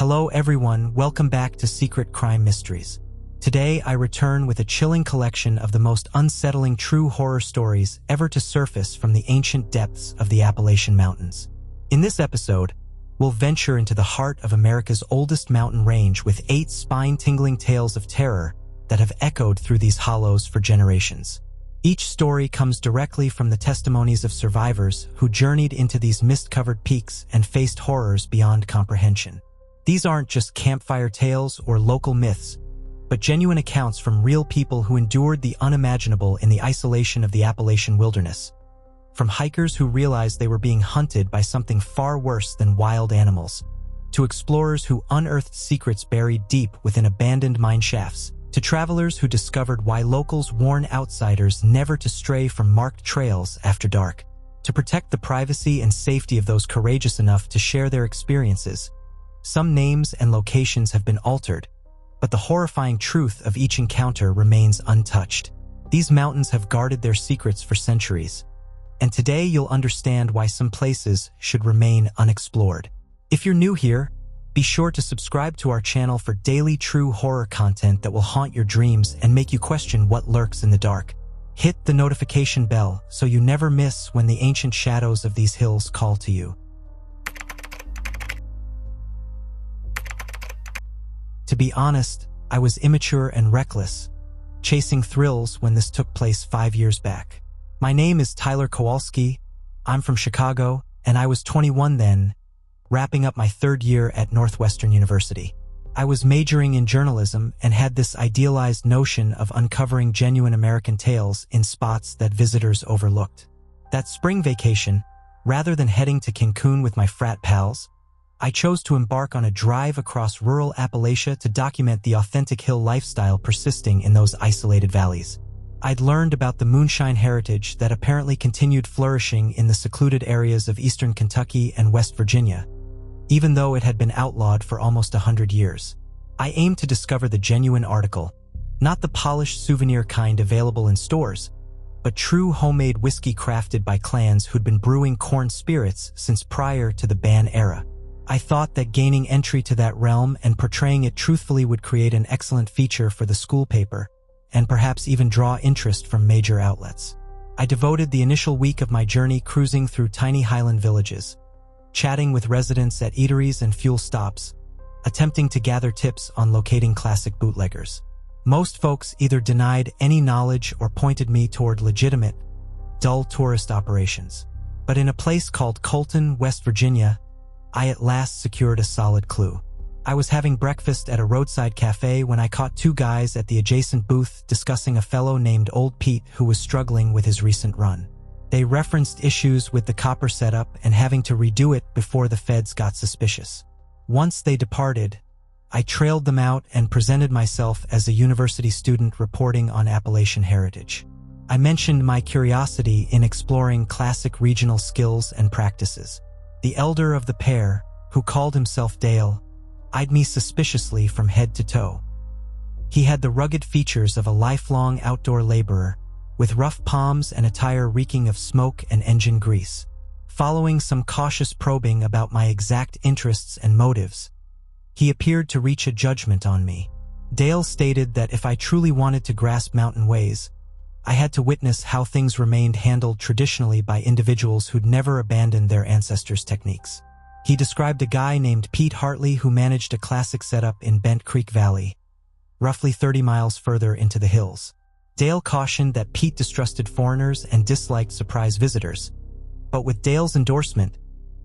Hello everyone, welcome back to Secret Crime Mysteries. Today I return with a chilling collection of the most unsettling true horror stories ever to surface from the ancient depths of the Appalachian Mountains. In this episode, we'll venture into the heart of America's oldest mountain range with 8 spine-tingling tales of terror that have echoed through these hollows for generations. Each story comes directly from the testimonies of survivors who journeyed into these mist-covered peaks and faced horrors beyond comprehension. These aren't just campfire tales or local myths, but genuine accounts from real people who endured the unimaginable in the isolation of the Appalachian wilderness. From hikers who realized they were being hunted by something far worse than wild animals, to explorers who unearthed secrets buried deep within abandoned mine shafts, to travelers who discovered why locals warn outsiders never to stray from marked trails after dark. To protect the privacy and safety of those courageous enough to share their experiences, some names and locations have been altered, but the horrifying truth of each encounter remains untouched. These mountains have guarded their secrets for centuries, and today you'll understand why some places should remain unexplored. If you're new here, be sure to subscribe to our channel for daily true horror content that will haunt your dreams and make you question what lurks in the dark. Hit the notification bell so you never miss when the ancient shadows of these hills call to you. To be honest, I was immature and reckless, chasing thrills when this took place 5 years back. My name is Tyler Kowalski, I'm from Chicago, and I was 21 then, wrapping up my 3rd year at Northwestern University. I was majoring in journalism and had this idealized notion of uncovering genuine American tales in spots that visitors overlooked. That spring vacation, rather than heading to Cancun with my frat pals, I chose to embark on a drive across rural Appalachia to document the authentic hill lifestyle persisting in those isolated valleys. I'd learned about the moonshine heritage that apparently continued flourishing in the secluded areas of eastern Kentucky and West Virginia, even though it had been outlawed for almost 100 years. I aimed to discover the genuine article, not the polished souvenir kind available in stores, but true homemade whiskey crafted by clans who'd been brewing corn spirits since prior to the ban era. I thought that gaining entry to that realm and portraying it truthfully would create an excellent feature for the school paper, and perhaps even draw interest from major outlets. I devoted the initial week of my journey cruising through tiny highland villages, chatting with residents at eateries and fuel stops, attempting to gather tips on locating classic bootleggers. Most folks either denied any knowledge or pointed me toward legitimate, dull tourist operations. But in a place called Colton, West Virginia, I at last secured a solid clue. I was having breakfast at a roadside cafe when I caught 2 guys at the adjacent booth discussing a fellow named Old Pete who was struggling with his recent run. They referenced issues with the copper setup and having to redo it before the feds got suspicious. Once they departed, I trailed them out and presented myself as a university student reporting on Appalachian heritage. I mentioned my curiosity in exploring classic regional skills and practices. The elder of the pair, who called himself Dale, eyed me suspiciously from head to toe. He had the rugged features of a lifelong outdoor laborer, with rough palms and attire reeking of smoke and engine grease. Following some cautious probing about my exact interests and motives, he appeared to reach a judgment on me. Dale stated that if I truly wanted to grasp mountain ways, I had to witness how things remained handled traditionally by individuals who'd never abandoned their ancestors' techniques. He described a guy named Pete Hartley who managed a classic setup in Bent Creek Valley, roughly 30 miles further into the hills. Dale cautioned that Pete distrusted foreigners and disliked surprise visitors, but with Dale's endorsement,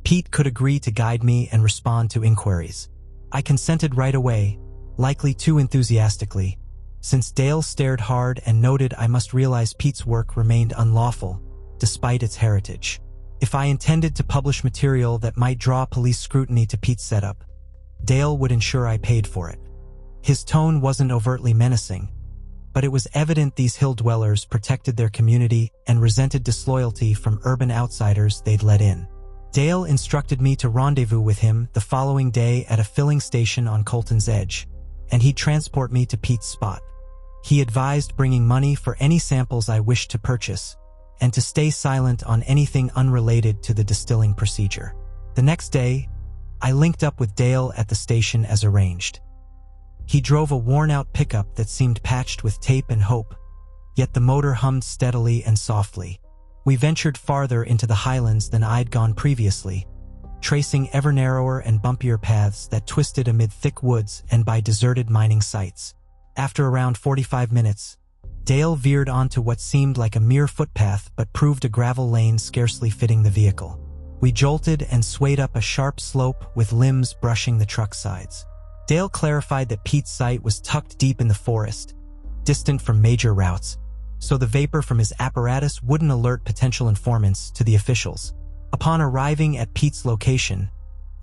Pete could agree to guide me and respond to inquiries. I consented right away, likely too enthusiastically, since Dale stared hard and noted I must realize Pete's work remained unlawful, despite its heritage. If I intended to publish material that might draw police scrutiny to Pete's setup, Dale would ensure I paid for it. His tone wasn't overtly menacing, but it was evident these hill dwellers protected their community and resented disloyalty from urban outsiders they'd let in. Dale instructed me to rendezvous with him the following day at a filling station on Colton's edge, and he'd transport me to Pete's spot. He advised bringing money for any samples I wished to purchase, and to stay silent on anything unrelated to the distilling procedure. The next day, I linked up with Dale at the station as arranged. He drove a worn-out pickup that seemed patched with tape and hope, yet the motor hummed steadily and softly. We ventured farther into the highlands than I'd gone previously, tracing ever narrower and bumpier paths that twisted amid thick woods and by deserted mining sites. After around 45 minutes, Dale veered onto what seemed like a mere footpath but proved a gravel lane scarcely fitting the vehicle. We jolted and swayed up a sharp slope with limbs brushing the truck sides. Dale clarified that Pete's site was tucked deep in the forest, distant from major routes, so the vapor from his apparatus wouldn't alert potential informants to the officials. Upon arriving at Pete's location,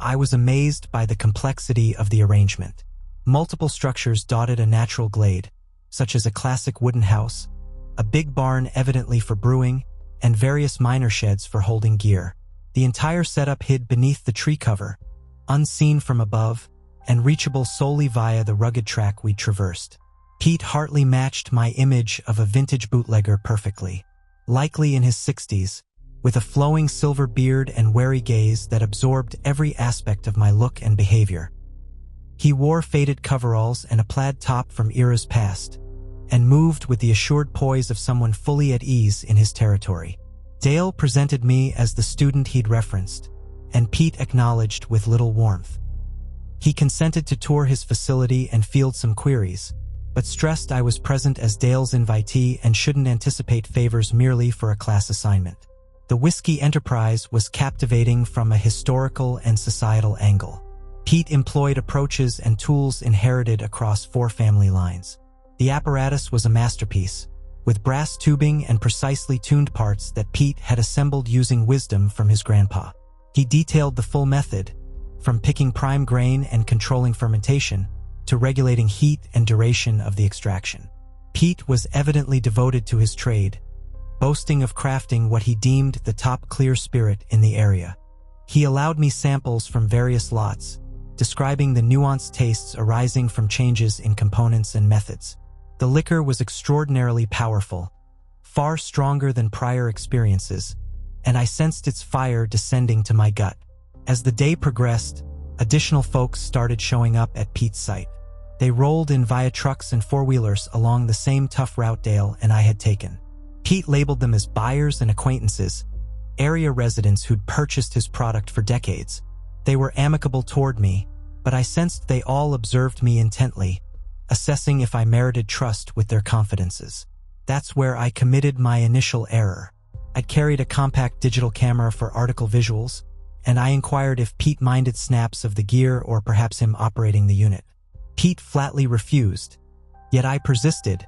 I was amazed by the complexity of the arrangement. Multiple structures dotted a natural glade, such as a classic wooden house, a big barn evidently for brewing, and various minor sheds for holding gear. The entire setup hid beneath the tree cover, unseen from above, and reachable solely via the rugged track we traversed. Pete hardly matched my image of a vintage bootlegger perfectly. Likely in his 60s, with a flowing silver beard and wary gaze that absorbed every aspect of my look and behavior. He wore faded coveralls and a plaid top from eras past, and moved with the assured poise of someone fully at ease in his territory. Dale presented me as the student he'd referenced, and Pete acknowledged with little warmth. He consented to tour his facility and field some queries, but stressed I was present as Dale's invitee and shouldn't anticipate favors merely for a class assignment. The whiskey enterprise was captivating from a historical and societal angle. Pete employed approaches and tools inherited across 4 family lines. The apparatus was a masterpiece, with brass tubing and precisely tuned parts that Pete had assembled using wisdom from his grandpa. He detailed the full method, from picking prime grain and controlling fermentation, to regulating heat and duration of the extraction. Pete was evidently devoted to his trade, boasting of crafting what he deemed the top clear spirit in the area. He allowed me samples from various lots, describing the nuanced tastes arising from changes in components and methods. The liquor was extraordinarily powerful, far stronger than prior experiences, and I sensed its fire descending to my gut. As the day progressed, additional folks started showing up at Pete's site. They rolled in via trucks and four-wheelers along the same tough route Dale and I had taken. Pete labeled them as buyers and acquaintances, area residents who'd purchased his product for decades. They were amicable toward me, but I sensed they all observed me intently, assessing if I merited trust with their confidences. That's where I committed my initial error. I'd carried a compact digital camera for article visuals, and I inquired if Pete minded snaps of the gear or perhaps him operating the unit. Pete flatly refused, yet I persisted,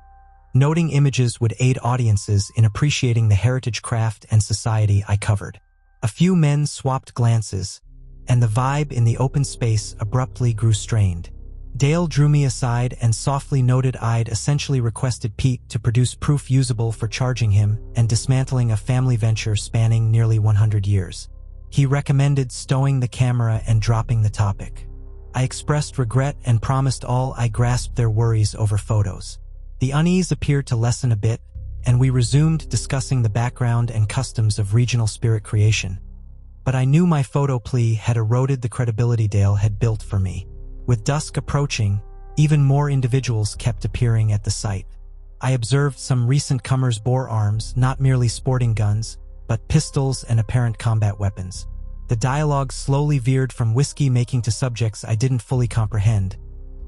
noting images would aid audiences in appreciating the heritage craft and society I covered. A few men swapped glances, and the vibe in the open space abruptly grew strained. Dale drew me aside and softly noted I'd essentially requested Pete to produce proof usable for charging him and dismantling a family venture spanning nearly 100 years. He recommended stowing the camera and dropping the topic. I expressed regret and promised all I grasped their worries over photos. The unease appeared to lessen a bit, and we resumed discussing the background and customs of regional spirit creation. But I knew my photo plea had eroded the credibility Dale had built for me. With dusk approaching, even more individuals kept appearing at the site. I observed some recent comers bore arms, not merely sporting guns, but pistols and apparent combat weapons. The dialogue slowly veered from whiskey-making to subjects I didn't fully comprehend,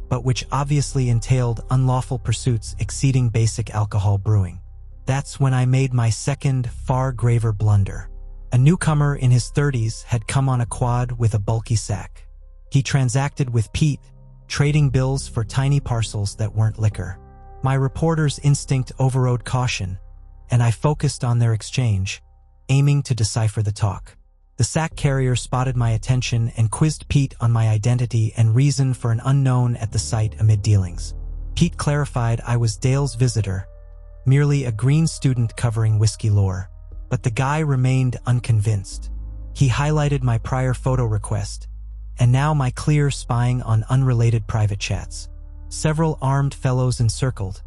but which obviously entailed unlawful pursuits exceeding basic alcohol brewing. That's when I made my second, far graver blunder. A newcomer in his 30s had come on a quad with a bulky sack. He transacted with Pete, trading bills for tiny parcels that weren't liquor. My reporter's instinct overrode caution, and I focused on their exchange, aiming to decipher the talk. The sack carrier spotted my attention and quizzed Pete on my identity and reason for an unknown at the site amid dealings. Pete clarified I was Dale's visitor, merely a green student covering whiskey lore. But the guy remained unconvinced. He highlighted my prior photo request, and now my clear spying on unrelated private chats. Several armed fellows encircled,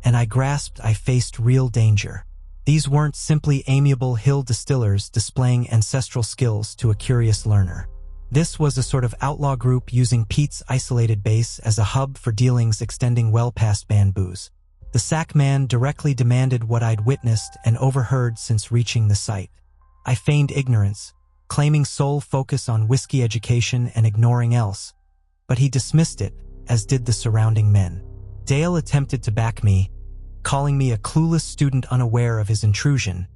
and I grasped I faced real danger. These weren't simply amiable hill distillers displaying ancestral skills to a curious learner. This was a sort of outlaw group using Pete's isolated base as a hub for dealings extending well past bamboos. The sack man directly demanded what I'd witnessed and overheard since reaching the site. I feigned ignorance, claiming sole focus on whiskey education and ignoring else, but he dismissed it, as did the surrounding men. Dale attempted to back me, calling me a clueless student unaware of his intrusion,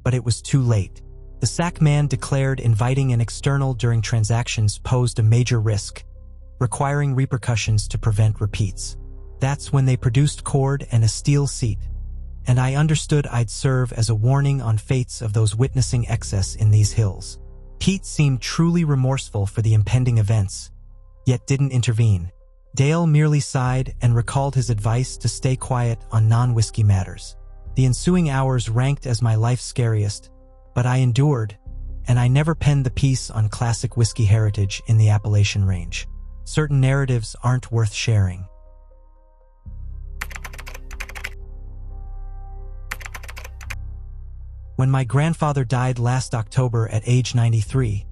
but it was too late. The sack man declared inviting an external during transactions posed a major risk, requiring repercussions to prevent repeats. That's when they produced cord and a steel seat, and I understood I'd serve as a warning on fates of those witnessing excess in these hills. Pete seemed truly remorseful for the impending events, yet didn't intervene. Dale merely sighed and recalled his advice to stay quiet on non-whiskey matters. The ensuing hours ranked as my life's scariest, but I endured, and I never penned the piece on classic whiskey heritage in the Appalachian range. Certain narratives aren't worth sharing. When my grandfather died last October at age 93,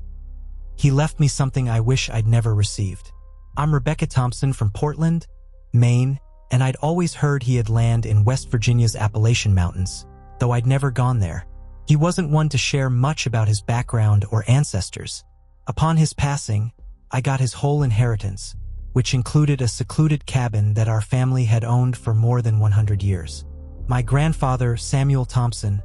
he left me something I wish I'd never received. I'm Rebecca Thompson from Portland, Maine, and I'd always heard he had land in West Virginia's Appalachian Mountains, though I'd never gone there. He wasn't one to share much about his background or ancestors. Upon his passing, I got his whole inheritance, which included a secluded cabin that our family had owned for more than 100 years. My grandfather, Samuel Thompson,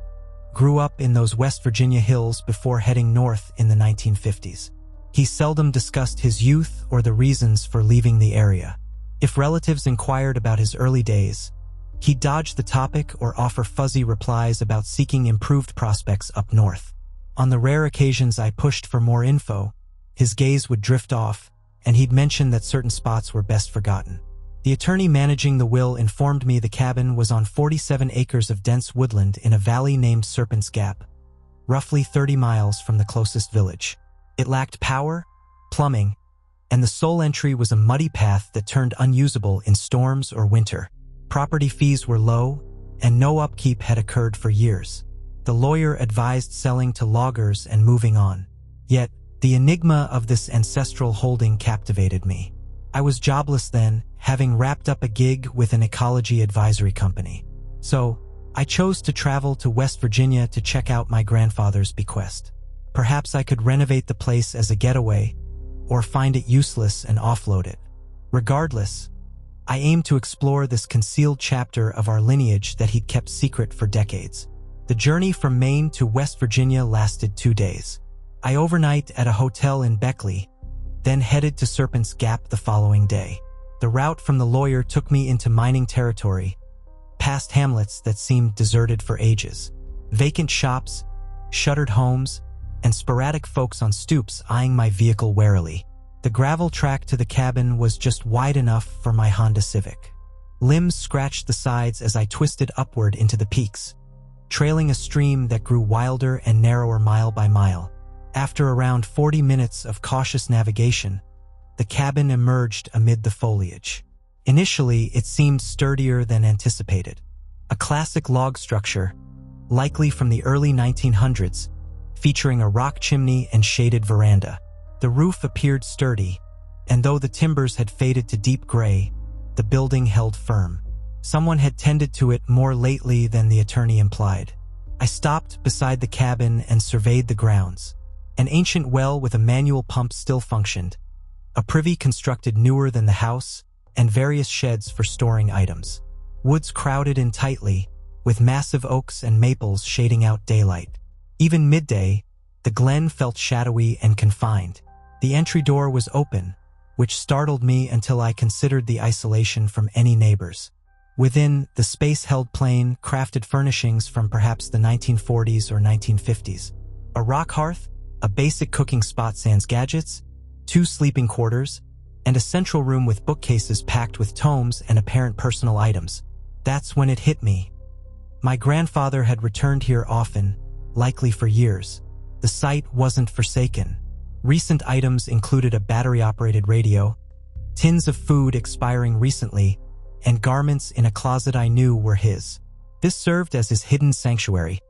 grew up in those West Virginia hills before heading north in the 1950s. He seldom discussed his youth or the reasons for leaving the area. If relatives inquired about his early days, he'd dodge the topic or offer fuzzy replies about seeking improved prospects up north. On the rare occasions I pushed for more info, his gaze would drift off, and he'd mention that certain spots were best forgotten. The attorney managing the will informed me the cabin was on 47 acres of dense woodland in a valley named Serpent's Gap, roughly 30 miles from the closest village. It lacked power, plumbing, and the sole entry was a muddy path that turned unusable in storms or winter. Property fees were low, and no upkeep had occurred for years. The lawyer advised selling to loggers and moving on. Yet, the enigma of this ancestral holding captivated me. I was jobless then, having wrapped up a gig with an ecology advisory company. So, I chose to travel to West Virginia to check out my grandfather's bequest. Perhaps I could renovate the place as a getaway, or find it useless and offload it. Regardless, I aimed to explore this concealed chapter of our lineage that he'd kept secret for decades. The journey from Maine to West Virginia lasted 2 days. I overnighted at a hotel in Beckley, then headed to Serpent's Gap the following day. The route from the lawyer took me into mining territory, past hamlets that seemed deserted for ages. Vacant shops, shuttered homes, and sporadic folks on stoops eyeing my vehicle warily. The gravel track to the cabin was just wide enough for my Honda Civic. Limbs scratched the sides as I twisted upward into the peaks, trailing a stream that grew wilder and narrower mile by mile. After around 40 minutes of cautious navigation, the cabin emerged amid the foliage. Initially, it seemed sturdier than anticipated. A classic log structure, likely from the early 1900s, featuring a rock chimney and shaded veranda. The roof appeared sturdy, and though the timbers had faded to deep gray, the building held firm. Someone had tended to it more lately than the attorney implied. I stopped beside the cabin and surveyed the grounds. An ancient well with a manual pump still functioned, a privy constructed newer than the house, and various sheds for storing items. Woods crowded in tightly, with massive oaks and maples shading out daylight. Even midday, the glen felt shadowy and confined. The entry door was open, which startled me until I considered the isolation from any neighbors. Within, the space held plain, crafted furnishings from perhaps the 1940s or 1950s. A rock hearth, a basic cooking spot sans gadgets, 2 sleeping quarters, and a central room with bookcases packed with tomes and apparent personal items. That's when it hit me. My grandfather had returned here often, likely for years. The site wasn't forsaken. Recent items included a battery-operated radio, tins of food expiring recently, and garments in a closet I knew were his. This served as his hidden sanctuary,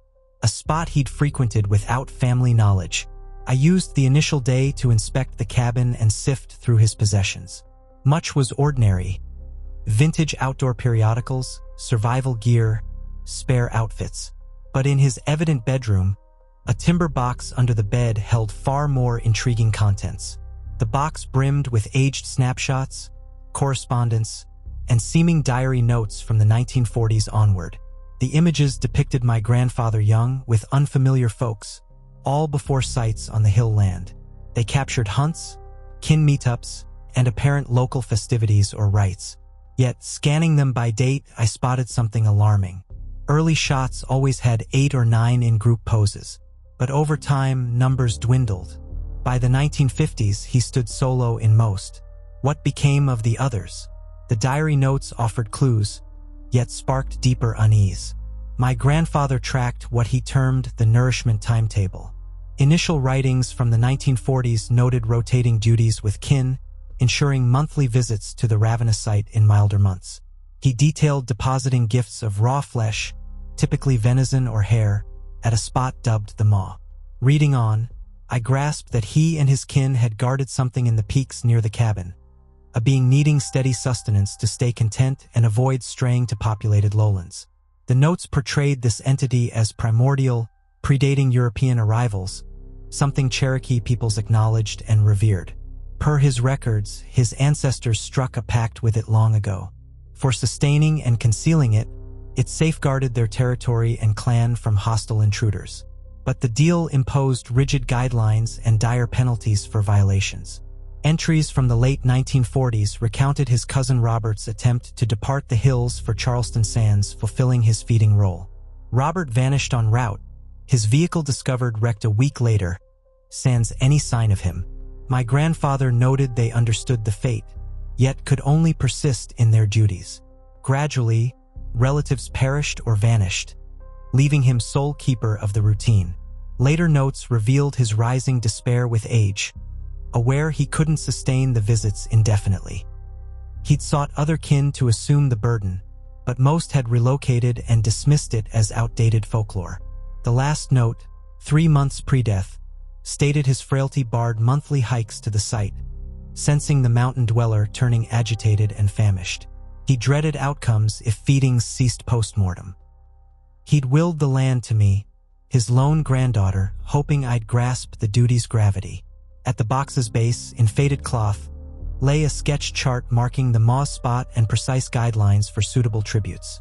a spot he'd frequented without family knowledge. I used the initial day to inspect the cabin and sift through his possessions. Much was ordinary. Vintage outdoor periodicals, survival gear, spare outfits. But in his evident bedroom, a timber box under the bed held far more intriguing contents. The box brimmed with aged snapshots, correspondence, and seeming diary notes from the 1940s onward. The images depicted my grandfather young with unfamiliar folks, all before sights on the hill land. They captured hunts, kin meetups, and apparent local festivities or rites. Yet, scanning them by date, I spotted something alarming. Early shots always had 8 or 9 in-group poses, but over time, numbers dwindled. By the 1950s, he stood solo in most. What became of the others? The diary notes offered clues, yet sparked deeper unease. My grandfather tracked what he termed the nourishment timetable. Initial writings from the 1940s noted rotating duties with kin, ensuring monthly visits to the ravenous site in milder months. He detailed depositing gifts of raw flesh, typically venison or hare, at a spot dubbed the Maw. Reading on, I grasped that he and his kin had guarded something in the peaks near the cabin, a being needing steady sustenance to stay content and avoid straying to populated lowlands. The notes portrayed this entity as primordial, predating European arrivals, something Cherokee peoples acknowledged and revered. Per his records, his ancestors struck a pact with it long ago. For sustaining and concealing it, it safeguarded their territory and clan from hostile intruders. But the deal imposed rigid guidelines and dire penalties for violations. Entries from the late 1940s recounted his cousin Robert's attempt to depart the hills for Charleston Sands, fulfilling his feeding role. Robert vanished en route, his vehicle discovered wrecked a week later, sans any sign of him. My grandfather noted they understood the fate, yet could only persist in their duties. Gradually, relatives perished or vanished, leaving him sole keeper of the routine. Later notes revealed his rising despair with age, aware he couldn't sustain the visits indefinitely. He'd sought other kin to assume the burden, but most had relocated and dismissed it as outdated folklore. The last note, 3 months pre-death, stated his frailty barred monthly hikes to the site, sensing the mountain dweller turning agitated and famished. He dreaded outcomes if feedings ceased post-mortem. He'd willed the land to me, his lone granddaughter, hoping I'd grasp the duty's gravity. At the box's base, in faded cloth, lay a sketch chart marking the Maw's spot and precise guidelines for suitable tributes.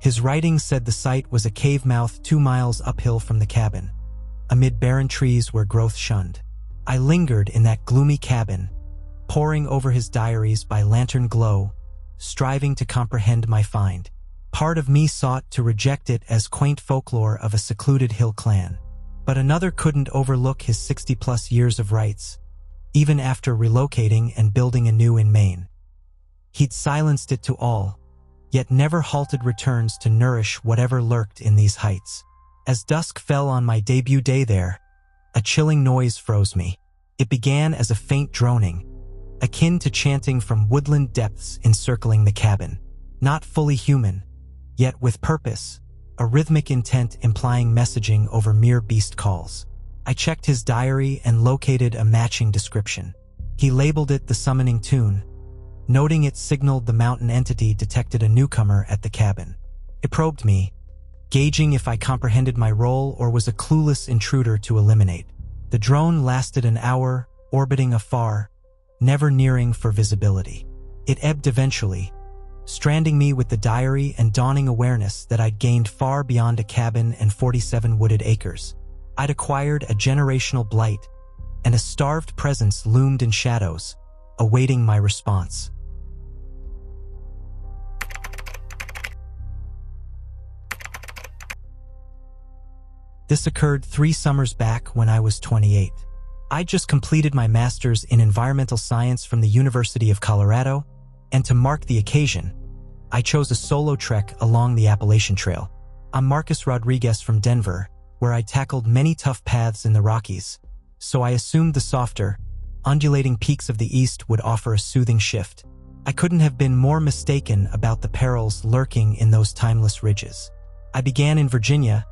His writing said the site was a cave mouth 2 miles uphill from the cabin, amid barren trees where growth shunned. I lingered in that gloomy cabin, poring over his diaries by lantern glow, striving to comprehend my find. Part of me sought to reject it as quaint folklore of a secluded hill clan, but another couldn't overlook his 60-plus years of rights, even after relocating and building anew in Maine. He'd silenced it to all, yet never halted returns to nourish whatever lurked in these heights. As dusk fell on my debut day there, a chilling noise froze me. It began as a faint droning, akin to chanting from woodland depths encircling the cabin. Not fully human, yet with purpose, a rhythmic intent implying messaging over mere beast calls. I checked his diary and located a matching description. He labeled it the summoning tune, noting it signaled the mountain entity detected a newcomer at the cabin. It probed me, gauging if I comprehended my role or was a clueless intruder to eliminate. The drone lasted an hour, orbiting afar, never nearing for visibility. It ebbed eventually, stranding me with the diary and dawning awareness that I'd gained far beyond a cabin and 47 wooded acres. I'd acquired a generational blight, and a starved presence loomed in shadows, awaiting my response. This occurred 3 summers back when I was 28. I'd just completed my master's in environmental science from the University of Colorado, and to mark the occasion, I chose a solo trek along the Appalachian Trail. I'm Marcus Rodriguez from Denver, where I tackled many tough paths in the Rockies, so I assumed the softer, undulating peaks of the east would offer a soothing shift. I couldn't have been more mistaken about the perils lurking in those timeless ridges. I began in Virginia,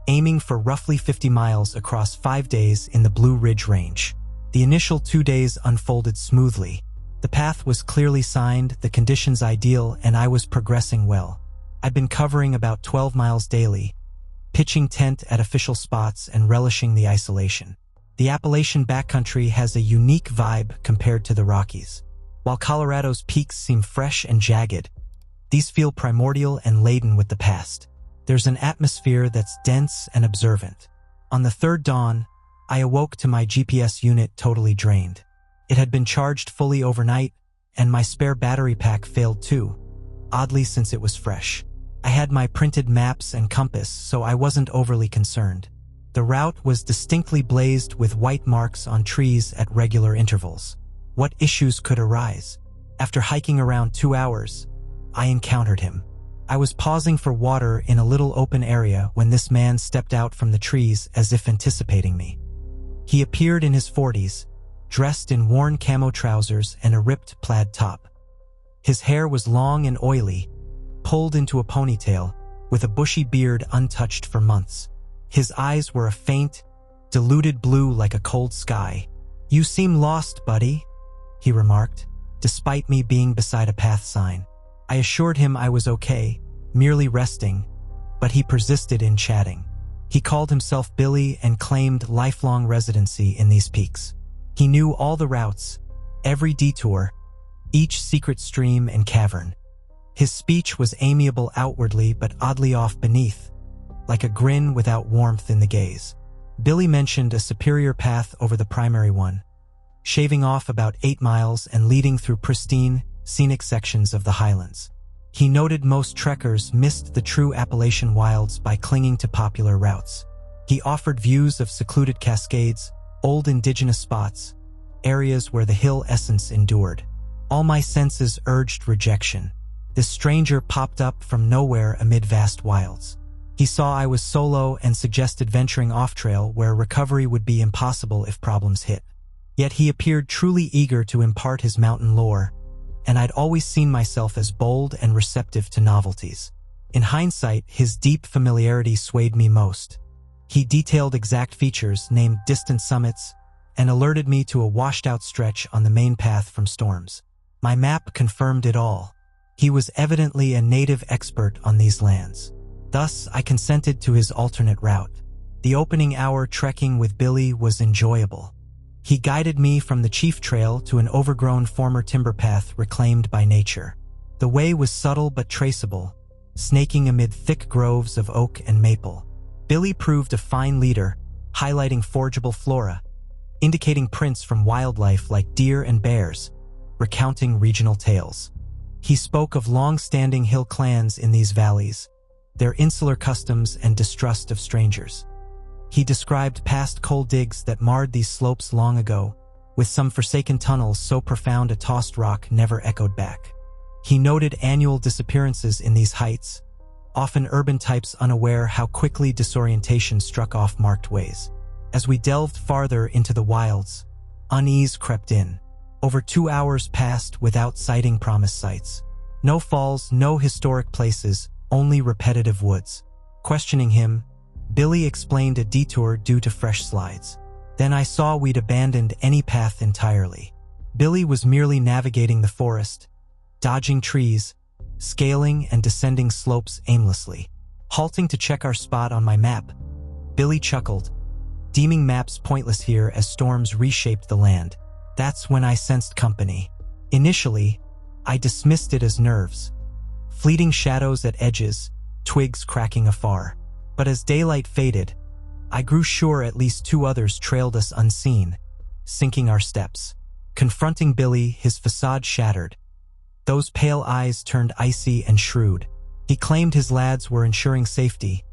aiming for roughly 50 miles across 5 days in the Blue Ridge Range. The initial 2 days unfolded smoothly. The path was clearly signed, the conditions ideal, and I was progressing well. I'd been covering about 12 miles daily, pitching tent at official spots and relishing the isolation. The Appalachian backcountry has a unique vibe compared to the Rockies. While Colorado's peaks seem fresh and jagged, these feel primordial and laden with the past. There's an atmosphere that's dense and observant. On the third dawn, I awoke to my GPS unit totally drained. It had been charged fully overnight, and my spare battery pack failed too, oddly since it was fresh. I had my printed maps and compass, so I wasn't overly concerned. The route was distinctly blazed with white marks on trees at regular intervals. What issues could arise? After hiking around 2 hours, I encountered him. I was pausing for water in a little open area when this man stepped out from the trees as if anticipating me. He appeared in his 40s, dressed in worn camo trousers and a ripped plaid top. His hair was long and oily, pulled into a ponytail, with a bushy beard untouched for months. His eyes were a faint, diluted blue like a cold sky. "You seem lost, buddy," he remarked, despite me being beside a path sign. I assured him I was okay, merely resting, but he persisted in chatting. He called himself Billy and claimed lifelong residency in these peaks. He knew all the routes, every detour, each secret stream and cavern. His speech was amiable outwardly but oddly off beneath, like a grin without warmth in the gaze. Billy mentioned a superior path over the primary one, shaving off about 8 miles and leading through pristine, scenic sections of the highlands. He noted most trekkers missed the true Appalachian wilds by clinging to popular routes. He offered views of secluded cascades, old indigenous spots, areas where the hill essence endured. All my senses urged rejection. This stranger popped up from nowhere amid vast wilds. He saw I was solo and suggested venturing off-trail where recovery would be impossible if problems hit. Yet he appeared truly eager to impart his mountain lore, and I'd always seen myself as bold and receptive to novelties. In hindsight, his deep familiarity swayed me most. He detailed exact features, named distant summits, and alerted me to a washed-out stretch on the main path from storms. My map confirmed it all. He was evidently a native expert on these lands. Thus, I consented to his alternate route. The opening hour trekking with Billy was enjoyable. He guided me from the chief trail to an overgrown former timber path reclaimed by nature. The way was subtle but traceable, snaking amid thick groves of oak and maple. Billy proved a fine leader, highlighting forageable flora, indicating prints from wildlife like deer and bears, recounting regional tales. He spoke of long-standing hill clans in these valleys, their insular customs and distrust of strangers. He described past coal digs that marred these slopes long ago, with some forsaken tunnels so profound a tossed rock never echoed back. He noted annual disappearances in these heights, often urban types unaware how quickly disorientation struck off marked ways. As we delved farther into the wilds, unease crept in. Over 2 hours passed without sighting promised sites. No falls, no historic places, only repetitive woods. Questioning him, Billy explained a detour due to fresh slides. Then I saw we'd abandoned any path entirely. Billy was merely navigating the forest, dodging trees, scaling and descending slopes aimlessly. Halting to check our spot on my map, Billy chuckled, deeming maps pointless here as storms reshaped the land. That's when I sensed company. Initially, I dismissed it as nerves. Fleeting shadows at edges, twigs cracking afar. But as daylight faded, I grew sure at least 2 others trailed us unseen, syncing our steps. Confronting Billy, his facade shattered. Those pale eyes turned icy and shrewd. He claimed his lads were ensuring safety,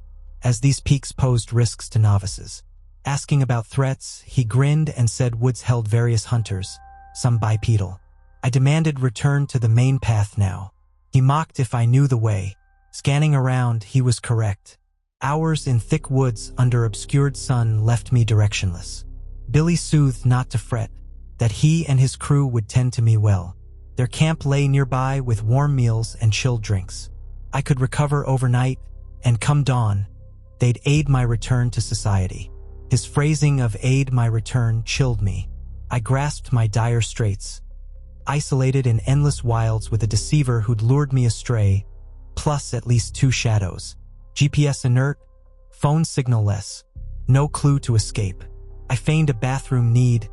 as these peaks posed risks to novices. Asking about threats, he grinned and said woods held various hunters, some bipedal. I demanded return to the main path now. He mocked if I knew the way. Scanning around, he was correct. Hours in thick woods under obscured sun left me directionless. Billy soothed not to fret, that he and his crew would tend to me well. Their camp lay nearby with warm meals and chilled drinks. I could recover overnight, and come dawn, They'd aid my return to society. His phrasing of aid my return chilled me. I grasped my dire straits. Isolated in endless wilds with a deceiver who'd lured me astray, plus at least 2 shadows. GPS inert, phone signal-less, no clue to escape. I feigned a bathroom need,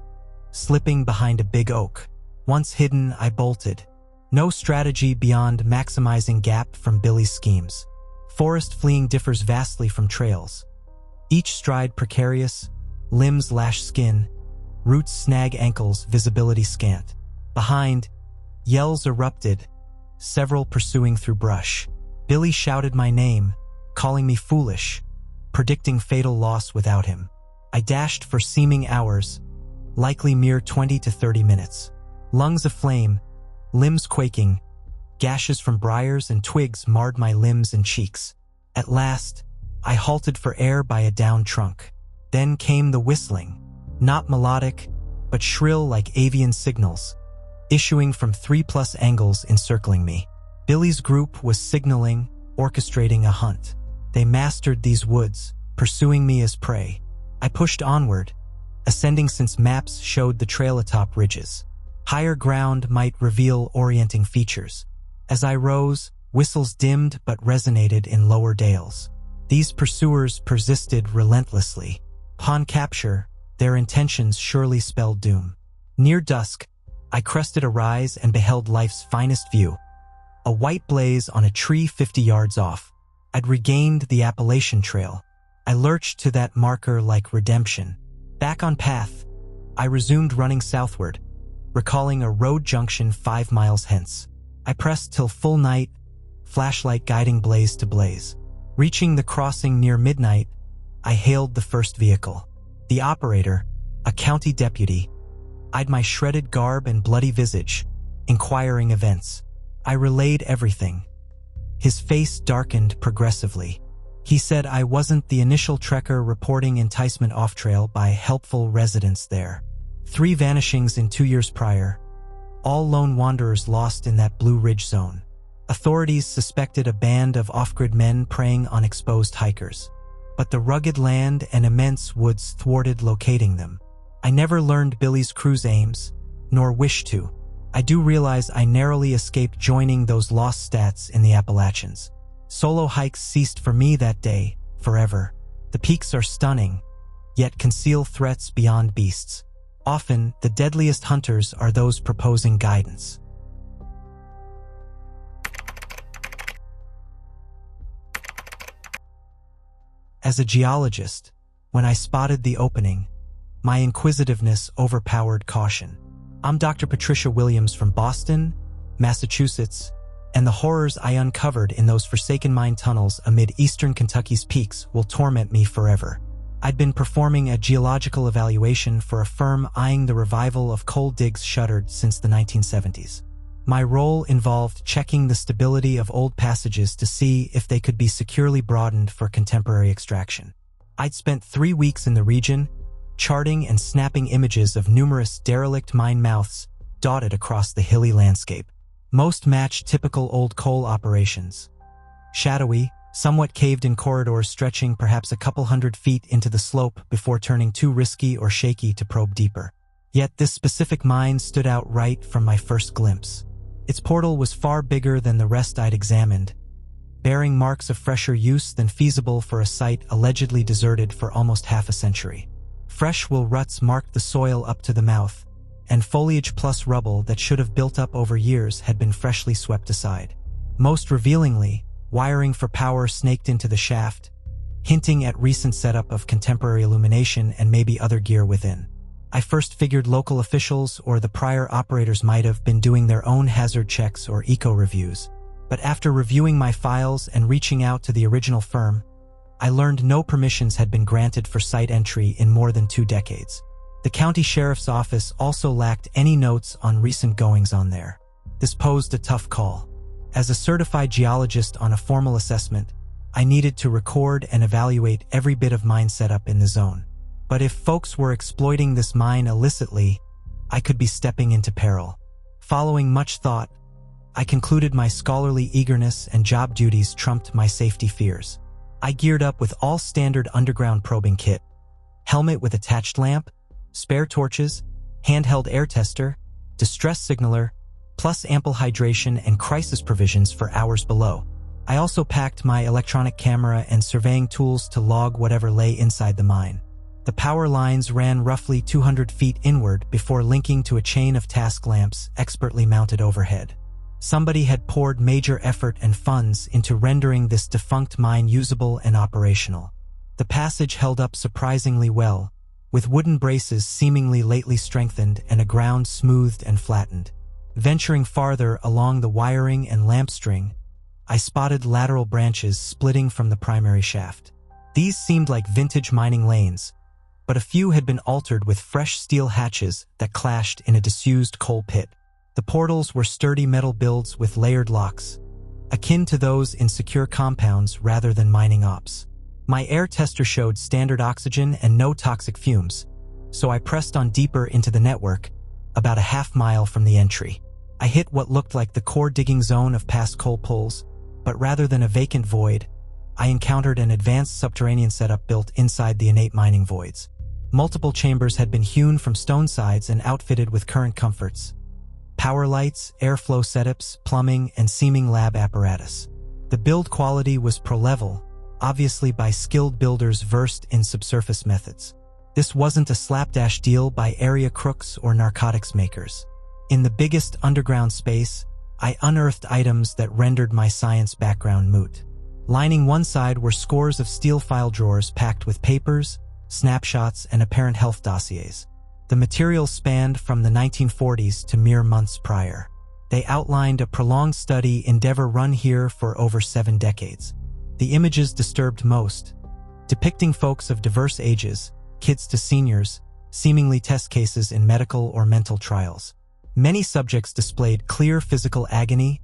slipping behind a big oak. Once hidden, I bolted. No strategy beyond maximizing gap from Billy's schemes. Forest fleeing differs vastly from trails. Each stride precarious, limbs lash skin, roots snag ankles, visibility scant. Behind, yells erupted, several pursuing through brush. Billy shouted my name, calling me foolish, predicting fatal loss without him. I dashed for seeming hours, likely mere 20 to 30 minutes. Lungs aflame, limbs quaking, gashes from briars and twigs marred my limbs and cheeks. At last, I halted for air by a downed trunk. Then came the whistling, not melodic, but shrill like avian signals, issuing from 3+ angles encircling me. Billy's group was signaling, orchestrating a hunt. They mastered these woods, pursuing me as prey. I pushed onward, ascending since maps showed the trail atop ridges. Higher ground might reveal orienting features. As I rose, whistles dimmed but resonated in lower dales. These pursuers persisted relentlessly. Upon capture, their intentions surely spelled doom. Near dusk, I crested a rise and beheld life's finest view. A white blaze on a tree 50 yards off. I'd regained the Appalachian Trail. I lurched to that marker like redemption. Back on path, I resumed running southward, recalling a road junction 5 miles hence. I pressed till full night, flashlight guiding blaze to blaze. Reaching the crossing near midnight, I hailed the first vehicle. The operator, a county deputy, eyed my shredded garb and bloody visage, inquiring events. I relayed everything. His face darkened progressively. He said I wasn't the initial trekker reporting enticement off-trail by helpful residents there. 3 vanishings in 2 years prior, all lone wanderers lost in that Blue Ridge zone. Authorities suspected a band of off-grid men preying on exposed hikers. But the rugged land and immense woods thwarted locating them. I never learned Billy's cruise aims, nor wished to. I do realize I narrowly escaped joining those lost stats in the Appalachians. Solo hikes ceased for me that day, forever. The peaks are stunning, yet conceal threats beyond beasts. Often, the deadliest hunters are those proposing guidance. As a geologist, when I spotted the opening, my inquisitiveness overpowered caution. I'm Dr. Patricia Williams from Boston, Massachusetts, and the horrors I uncovered in those forsaken mine tunnels amid eastern Kentucky's peaks will torment me forever. I'd been performing a geological evaluation for a firm eyeing the revival of coal digs shuttered since the 1970s. My role involved checking the stability of old passages to see if they could be securely broadened for contemporary extraction. I'd spent 3 weeks in the region, charting and snapping images of numerous derelict mine mouths dotted across the hilly landscape. Most matched typical old coal operations. Shadowy, somewhat caved-in corridors stretching perhaps a couple hundred feet into the slope before turning too risky or shaky to probe deeper. Yet this specific mine stood out right from my first glimpse. Its portal was far bigger than the rest I'd examined, bearing marks of fresher use than feasible for a site allegedly deserted for almost half a century. Fresh-wool ruts marked the soil up to the mouth, and foliage plus rubble that should have built up over years had been freshly swept aside. Most revealingly, wiring for power snaked into the shaft, hinting at recent setup of contemporary illumination and maybe other gear within. I first figured local officials or the prior operators might have been doing their own hazard checks or eco-reviews. But after reviewing my files and reaching out to the original firm, I learned no permissions had been granted for site entry in more than 2 decades. The county sheriff's office also lacked any notes on recent goings-on there. This posed a tough call. As a certified geologist on a formal assessment, I needed to record and evaluate every bit of mine setup in the zone. But if folks were exploiting this mine illicitly, I could be stepping into peril. Following much thought, I concluded my scholarly eagerness and job duties trumped my safety fears. I geared up with all standard underground probing kit: helmet with attached lamp, spare torches, handheld air tester, distress signaler, plus ample hydration and crisis provisions for hours below. I also packed my electronic camera and surveying tools to log whatever lay inside the mine. The power lines ran roughly 200 feet inward before linking to a chain of task lamps expertly mounted overhead. Somebody had poured major effort and funds into rendering this defunct mine usable and operational. The passage held up surprisingly well, with wooden braces seemingly lately strengthened and a ground smoothed and flattened. Venturing farther along the wiring and lamp string, I spotted lateral branches splitting from the primary shaft. These seemed like vintage mining lanes, but a few had been altered with fresh steel hatches that clashed in a disused coal pit. The portals were sturdy metal builds with layered locks, akin to those in secure compounds rather than mining ops. My air tester showed standard oxygen and no toxic fumes, so I pressed on deeper into the network, about a half-mile from the entry. I hit what looked like the core digging zone of past coal pulls, but rather than a vacant void, I encountered an advanced subterranean setup built inside the innate mining voids. Multiple chambers had been hewn from stone sides and outfitted with current comforts: power lights, airflow setups, plumbing, and seeming lab apparatus. The build quality was pro-level, obviously by skilled builders versed in subsurface methods. This wasn't a slapdash deal by area crooks or narcotics makers. In the biggest underground space, I unearthed items that rendered my science background moot. Lining one side were scores of steel file drawers packed with papers, snapshots, and apparent health dossiers. The materials spanned from the 1940s to mere months prior. They outlined a prolonged study endeavor run here for over 7 decades. The images disturbed most, depicting folks of diverse ages, kids to seniors, seemingly test cases in medical or mental trials. Many subjects displayed clear physical agony,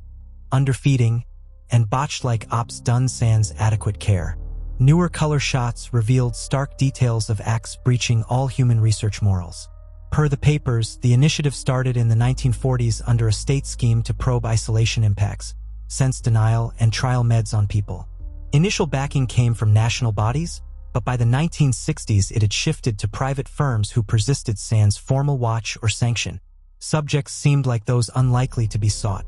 underfeeding, and botched-like ops done sans adequate care. Newer color shots revealed stark details of acts breaching all human research morals. Per the papers, the initiative started in the 1940s under a state scheme to probe isolation impacts, sense denial, and trial meds on people. Initial backing came from national bodies, but by the 1960s it had shifted to private firms who persisted sans formal watch or sanction. Subjects seemed like those unlikely to be sought: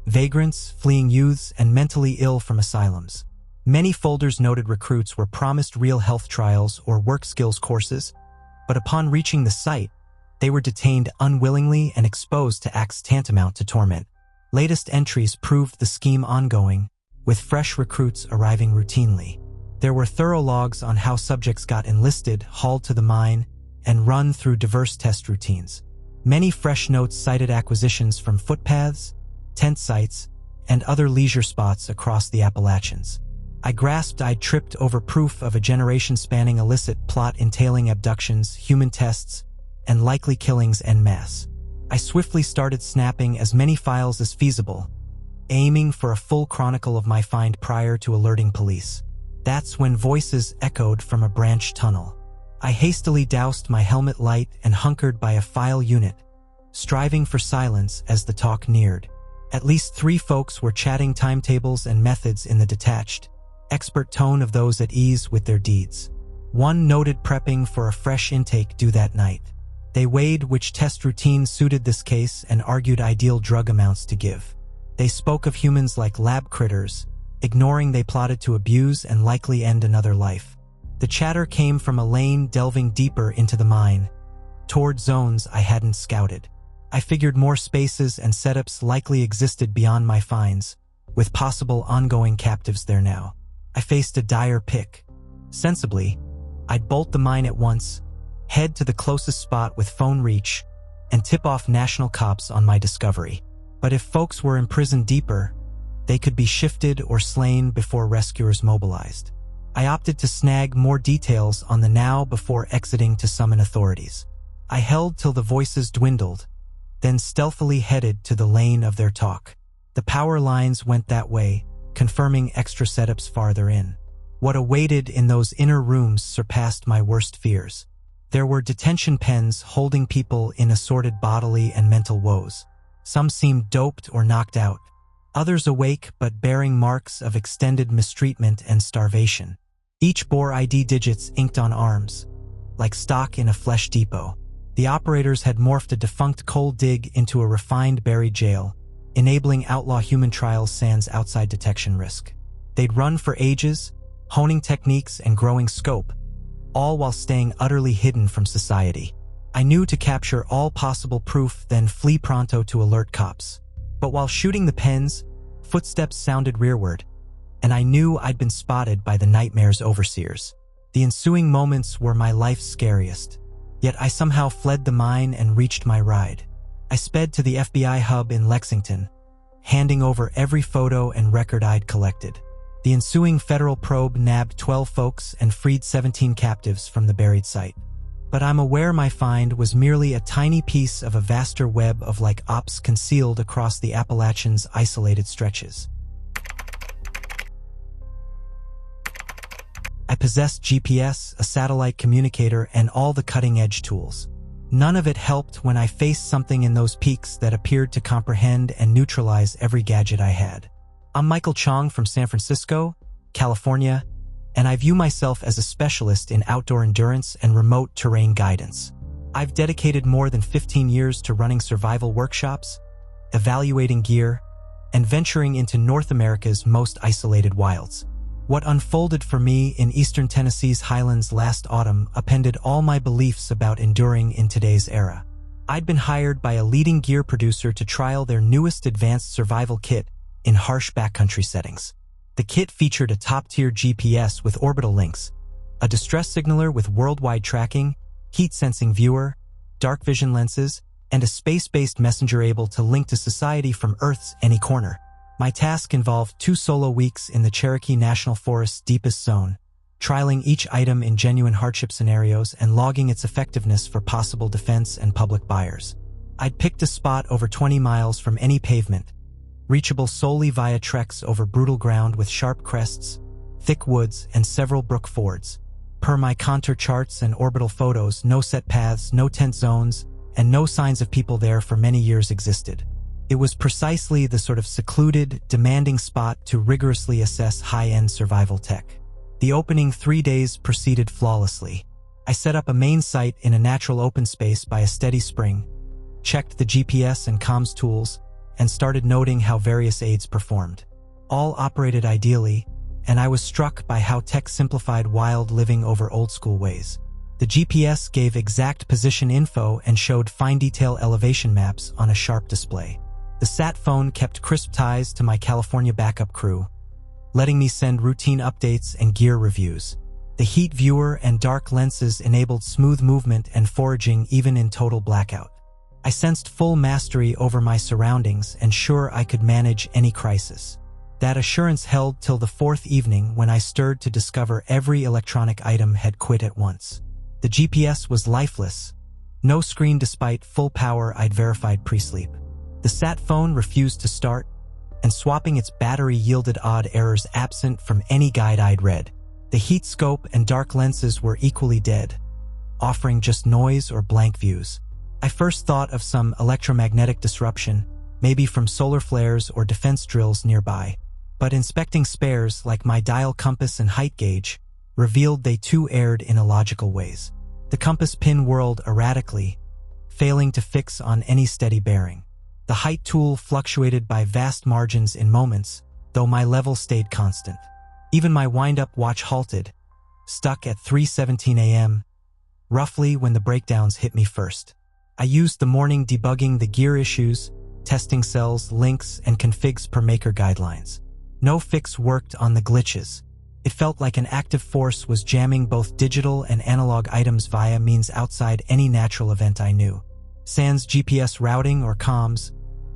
vagrants, fleeing youths, and mentally ill from asylums. Many folders noted recruits were promised real health trials or work skills courses, but upon reaching the site, they were detained unwillingly and exposed to acts tantamount to torment. Latest entries proved the scheme ongoing, with fresh recruits arriving routinely. There were thorough logs on how subjects got enlisted, hauled to the mine, and run through diverse test routines. Many fresh notes cited acquisitions from footpaths, tent sites, and other leisure spots across the Appalachians. I grasped I'd tripped over proof of a generation-spanning illicit plot entailing abductions, human tests, and likely killings en masse. I swiftly started snapping as many files as feasible, aiming for a full chronicle of my find prior to alerting police. That's when voices echoed from a branch tunnel. I hastily doused my helmet light and hunkered by a file unit, striving for silence as the talk neared. At least 3 folks were chatting timetables and methods in the detached, expert tone of those at ease with their deeds. One noted prepping for a fresh intake due that night. They weighed which test routine suited this case and argued ideal drug amounts to give. They spoke of humans like lab critters, ignoring they plotted to abuse and likely end another life. The chatter came from a lane delving deeper into the mine, toward zones I hadn't scouted. I figured more spaces and setups likely existed beyond my finds, with possible ongoing captives there now. I faced a dire pick. Sensibly, I'd bolt the mine at once, head to the closest spot with phone reach, and tip off national cops on my discovery. But if folks were imprisoned deeper, they could be shifted or slain before rescuers mobilized. I opted to snag more details on the now before exiting to summon authorities. I held till the voices dwindled, then stealthily headed to the lane of their talk. The power lines went that way, confirming extra setups farther in. What awaited in those inner rooms surpassed my worst fears. There were detention pens holding people in assorted bodily and mental woes. Some seemed doped or knocked out, others awake but bearing marks of extended mistreatment and starvation. Each bore ID digits inked on arms, like stock in a flesh depot. The operators had morphed a defunct coal dig into a refined buried jail, enabling outlaw human trials sans outside detection risk. They'd run for ages, honing techniques and growing scope, all while staying utterly hidden from society. I knew to capture all possible proof, then flee pronto to alert cops. But while shooting the pens, footsteps sounded rearward, and I knew I'd been spotted by the nightmare's overseers. The ensuing moments were my life's scariest, yet I somehow fled the mine and reached my ride. I sped to the FBI hub in Lexington, handing over every photo and record I'd collected. The ensuing federal probe nabbed 12 folks and freed 17 captives from the buried site. But I'm aware my find was merely a tiny piece of a vaster web of ops concealed across the Appalachian's isolated stretches. I possessed GPS, a satellite communicator, and all the cutting-edge tools. None of it helped when I faced something in those peaks that appeared to comprehend and neutralize every gadget I had. I'm Michael Chong from San Francisco, California, and I view myself as a specialist in outdoor endurance and remote terrain guidance. I've dedicated more than 15 years to running survival workshops, evaluating gear, and venturing into North America's most isolated wilds. What unfolded for me in eastern Tennessee's highlands last autumn upended all my beliefs about enduring in today's era. I'd been hired by a leading gear producer to trial their newest advanced survival kit in harsh backcountry settings. The kit featured a top-tier GPS with orbital links, a distress signaler with worldwide tracking, heat-sensing viewer, dark vision lenses, and a space-based messenger able to link to society from Earth's any corner. My task involved 2 solo weeks in the Cherokee National Forest's deepest zone, trialing each item in genuine hardship scenarios and logging its effectiveness for possible defense and public buyers. I'd picked a spot over 20 miles from any pavement, reachable solely via treks over brutal ground with sharp crests, thick woods, and several brook fords. Per my contour charts and orbital photos, no set paths, no tent zones, and no signs of people there for many years existed. It was precisely the sort of secluded, demanding spot to rigorously assess high-end survival tech. The opening 3 days proceeded flawlessly. I set up a main site in a natural open space by a steady spring, checked the GPS and comms tools, and started noting how various aids performed. All operated ideally, and I was struck by how tech simplified wild living over old-school ways. The GPS gave exact position info and showed fine-detail elevation maps on a sharp display. The sat phone kept crisp ties to my California backup crew, letting me send routine updates and gear reviews. The heat viewer and dark lenses enabled smooth movement and foraging even in total blackout. I sensed full mastery over my surroundings and sure I could manage any crisis. That assurance held till the 4th evening when I stirred to discover every electronic item had quit at once. The GPS was lifeless, no screen despite full power I'd verified pre-sleep. The sat phone refused to start, and swapping its battery yielded odd errors absent from any guide I'd read. The heat scope and dark lenses were equally dead, offering just noise or blank views. I first thought of some electromagnetic disruption, maybe from solar flares or defense drills nearby, but inspecting spares like my dial compass and height gauge revealed they too erred in illogical ways. The compass pin whirled erratically, failing to fix on any steady bearing. The height tool fluctuated by vast margins in moments, though my level stayed constant. Even my wind-up watch halted, stuck at 3:17 a.m., roughly when the breakdowns hit me first. I used the morning debugging the gear issues, testing cells, links, and configs per maker guidelines. No fix worked on the glitches. It felt like an active force was jamming both digital and analog items via means outside any natural event I knew. Sans GPS routing or comms,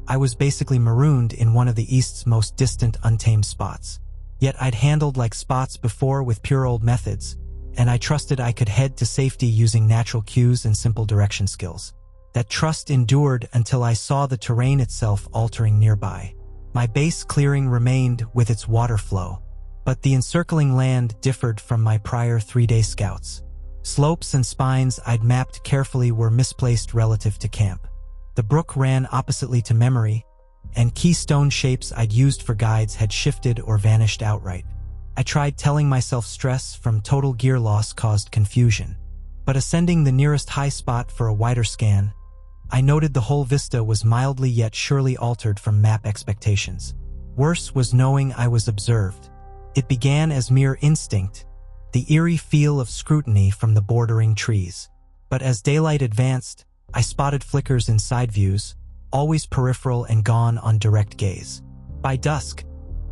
I was basically marooned in one of the East's most distant, untamed spots. Yet I'd handled like spots before with pure old methods, and I trusted I could head to safety using natural cues and simple direction skills. That trust endured until I saw the terrain itself altering nearby. My base clearing remained with its water flow, but the encircling land differed from my prior 3-day scouts. Slopes and spines I'd mapped carefully were misplaced relative to camp. The brook ran oppositely to memory, and keystone shapes I'd used for guides had shifted or vanished outright. I tried telling myself stress from total gear loss caused confusion, but ascending the nearest high spot for a wider scan, I noted the whole vista was mildly yet surely altered from map expectations. Worse was knowing I was observed. It began as mere instinct, the eerie feel of scrutiny from the bordering trees. But as daylight advanced, I spotted flickers in side views, always peripheral and gone on direct gaze. By dusk,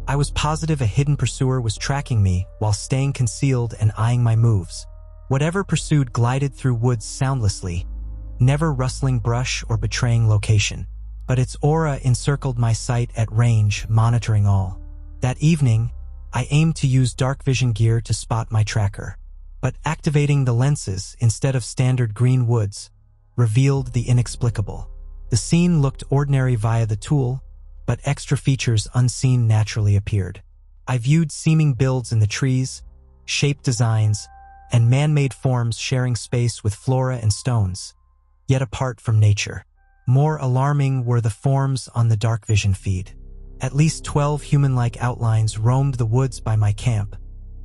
I was positive a hidden pursuer was tracking me while staying concealed and eyeing my moves. Whatever pursued glided through woods soundlessly, never rustling brush or betraying location. But its aura encircled my sight at range, monitoring all. That evening, I aimed to use dark vision gear to spot my tracker. But activating the lenses instead of standard green woods revealed the inexplicable. The scene looked ordinary via the tool, but extra features unseen naturally appeared. I viewed seeming builds in the trees, shape designs, and man-made forms sharing space with flora and stones, yet apart from nature. More alarming were the forms on the dark vision feed. At least 12 human-like outlines roamed the woods by my camp,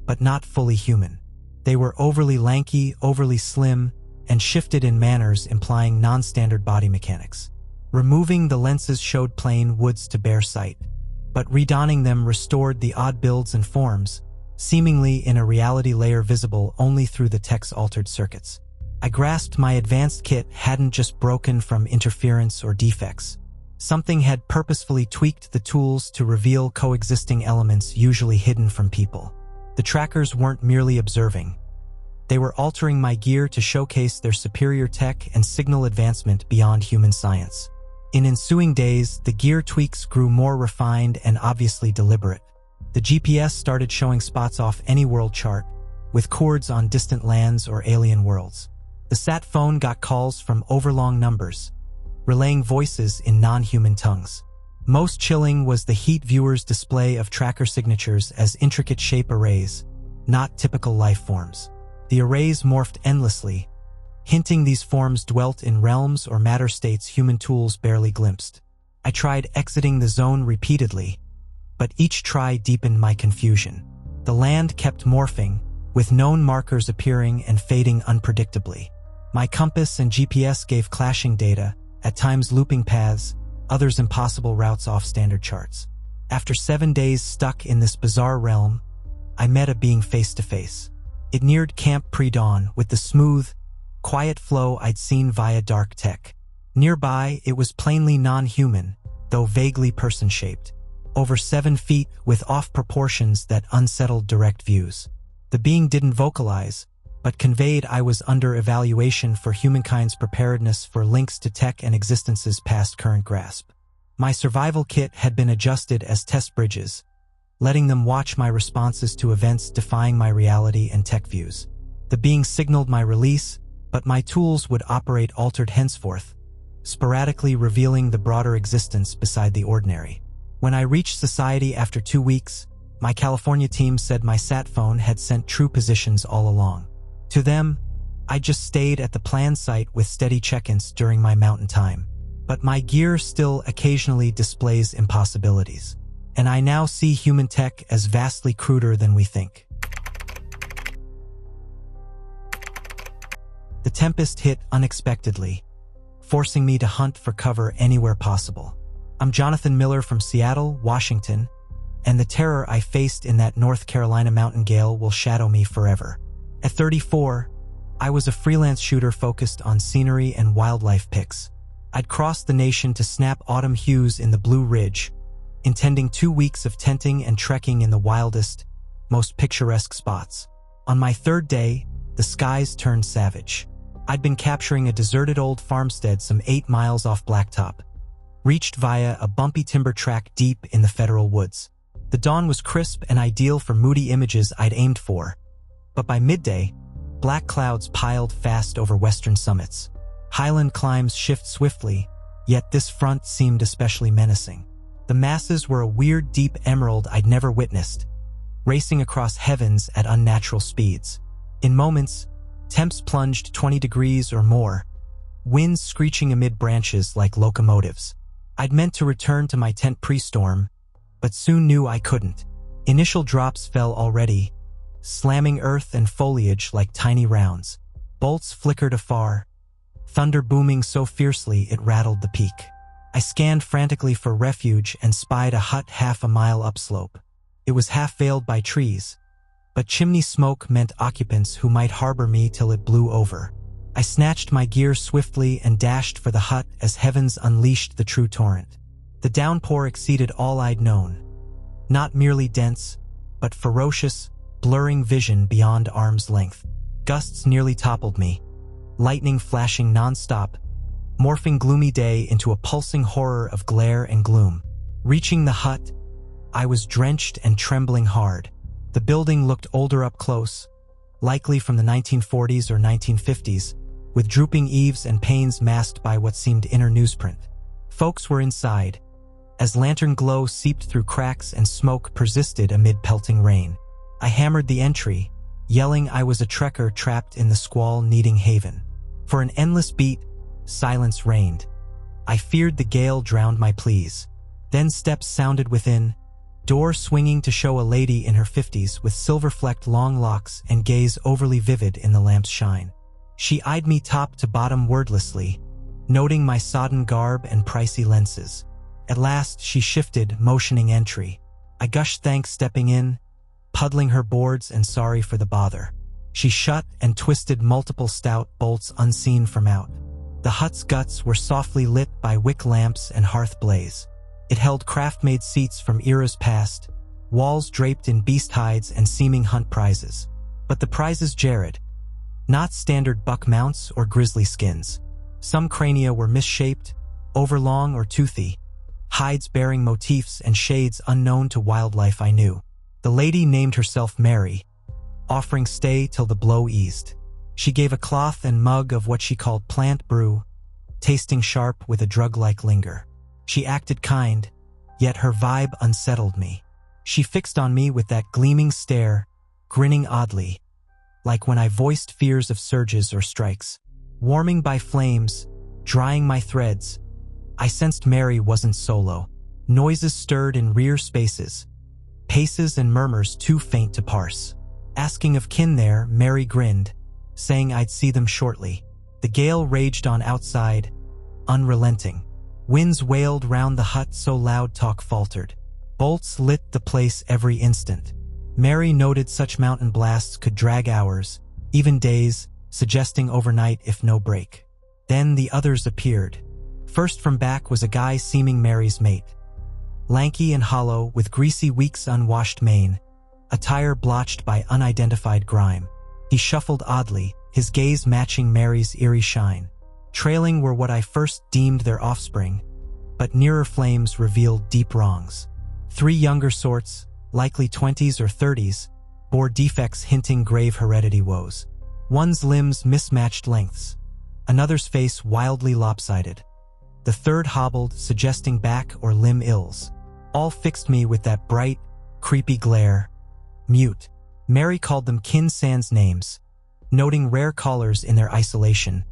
but not fully human. They were overly lanky, overly slim, and shifted in manners implying non-standard body mechanics. Removing the lenses showed plain woods to bare sight, but redonning them restored the odd builds and forms, seemingly in a reality layer visible only through the tech's-altered circuits. I grasped my advanced kit hadn't just broken from interference or defects. Something had purposefully tweaked the tools to reveal coexisting elements usually hidden from people. The trackers weren't merely observing. They were altering my gear to showcase their superior tech and signal advancement beyond human science. In ensuing days, the gear tweaks grew more refined and obviously deliberate. The GPS started showing spots off any world chart, with chords on distant lands or alien worlds. The sat phone got calls from overlong numbers, relaying voices in non-human tongues. Most chilling was the Heat viewer's display of tracker signatures as intricate shape arrays, not typical life forms. The arrays morphed endlessly, hinting these forms dwelt in realms or matter states human tools barely glimpsed. I tried exiting the zone repeatedly, but each try deepened my confusion. The land kept morphing, with known markers appearing and fading unpredictably. My compass and GPS gave clashing data, at times looping paths, others impossible routes off standard charts. After 7 days stuck in this bizarre realm, I met a being face to face. It neared camp pre-dawn with the smooth, quiet flow I'd seen via dark tech. Nearby, it was plainly non-human, though vaguely person-shaped. Over 7 feet with off proportions that unsettled direct views. The being didn't vocalize, but conveyed I was under evaluation for humankind's preparedness for links to tech and existences past current grasp. My survival kit had been adjusted as test bridges, letting them watch my responses to events defying my reality and tech views. The being signaled my release, but my tools would operate altered henceforth, sporadically revealing the broader existence beside the ordinary. When I reached society after 2 weeks, my California team said my sat phone had sent true positions all along. To them, I just stayed at the planned site with steady check-ins during my mountain time. But my gear still occasionally displays impossibilities. And I now see human tech as vastly cruder than we think. The tempest hit unexpectedly, forcing me to hunt for cover anywhere possible. I'm Jonathan Miller from Seattle, Washington, and the terror I faced in that North Carolina mountain gale will shadow me forever. At 34, I was a freelance shooter focused on scenery and wildlife pics. I'd crossed the nation to snap autumn hues in the Blue Ridge, intending 2 weeks of tenting and trekking in the wildest, most picturesque spots. On my 3rd day, the skies turned savage. I'd been capturing a deserted old farmstead some 8 miles off Blacktop, reached via a bumpy timber track deep in the federal woods. The dawn was crisp and ideal for moody images I'd aimed for, but by midday, black clouds piled fast over western summits. Highland climbs shift swiftly, yet this front seemed especially menacing. The masses were a weird deep emerald I'd never witnessed, racing across heavens at unnatural speeds. In moments, temps plunged 20 degrees or more, winds screeching amid branches like locomotives. I'd meant to return to my tent pre-storm, but soon knew I couldn't. Initial drops fell already, slamming earth and foliage like tiny rounds. Bolts flickered afar, thunder booming so fiercely it rattled the peak. I scanned frantically for refuge and spied a hut half a mile upslope. It was half veiled by trees, but chimney smoke meant occupants who might harbor me till it blew over. I snatched my gear swiftly and dashed for the hut as heavens unleashed the true torrent. The downpour exceeded all I'd known. Not merely dense, but ferocious, blurring vision beyond arm's length. Gusts nearly toppled me, lightning flashing non-stop, morphing gloomy day into a pulsing horror of glare and gloom. Reaching the hut, I was drenched and trembling hard. The building looked older up close, likely from the 1940s or 1950s, with drooping eaves and panes masked by what seemed inner newsprint. Folks were inside, as lantern glow seeped through cracks and smoke persisted amid pelting rain. I hammered the entry, yelling I was a trekker trapped in the squall needing haven. For an endless beat, silence reigned. I feared the gale drowned my pleas. Then steps sounded within, door swinging to show a lady in her 50s with silver-flecked long locks and gaze overly vivid in the lamp's shine. She eyed me top to bottom wordlessly, noting my sodden garb and pricey lenses. At last she shifted, motioning entry. I gushed thanks stepping in, puddling her boards and sorry for the bother. She shut and twisted multiple stout bolts unseen from out. The hut's guts were softly lit by wick lamps and hearth blaze. It held craft-made seats from eras past, walls draped in beast hides and seeming hunt prizes. But the prizes jarred. Not standard buck mounts or grizzly skins. Some crania were misshaped, overlong or toothy, hides bearing motifs and shades unknown to wildlife I knew. The lady named herself Mary, offering stay till the blow eased. She gave a cloth and mug of what she called plant brew, tasting sharp with a drug-like linger. She acted kind, yet her vibe unsettled me. She fixed on me with that gleaming stare, grinning oddly, like when I voiced fears of surges or strikes. Warming by flames, drying my threads, I sensed Mary wasn't solo. Noises stirred in rear spaces, paces and murmurs too faint to parse. Asking of kin there, Mary grinned, saying I'd see them shortly. The gale raged on outside, unrelenting. Winds wailed round the hut so loud talk faltered. Bolts lit the place every instant. Mary noted such mountain blasts could drag hours, even days, suggesting overnight if no break. Then the others appeared. First from back was a guy seeming Mary's mate. Lanky and hollow, with greasy weeks unwashed mane, attire blotched by unidentified grime. He shuffled oddly, his gaze matching Mary's eerie shine. Trailing were what I first deemed their offspring, but nearer flames revealed deep wrongs. 3 younger sorts, likely 20s or 30s, bore defects hinting grave heredity woes. One's limbs mismatched lengths, another's face wildly lopsided. The third hobbled, suggesting back or limb ills. All fixed me with that bright, creepy glare. Mute. Mary called them kin sans names, noting rare callers in their isolation,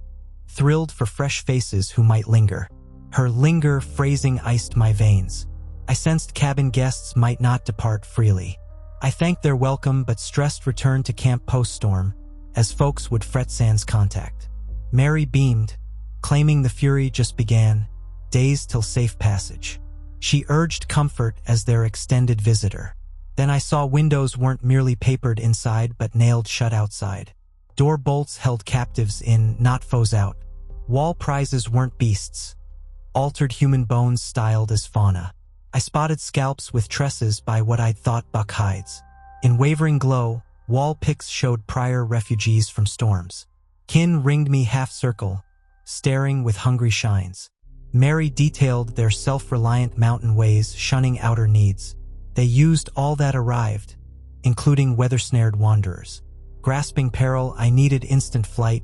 thrilled for fresh faces who might linger. Her linger phrasing iced my veins. I sensed cabin guests might not depart freely. I thanked their welcome but stressed return to camp post-storm, as folks would fret sans contact. Mary beamed, claiming the fury just began, days till safe passage. She urged comfort as their extended visitor. Then I saw windows weren't merely papered inside but nailed shut outside. Door bolts held captives in, not foes out. Wall prizes weren't beasts. Altered human bones styled as fauna. I spotted scalps with tresses by what I'd thought buck hides. In wavering glow, wall picks showed prior refugees from storms. Kin ringed me half-circle, staring with hungry shines. Mary detailed their self-reliant mountain ways, shunning outer needs. They used all that arrived, including weather-snared wanderers. Grasping peril, I needed instant flight,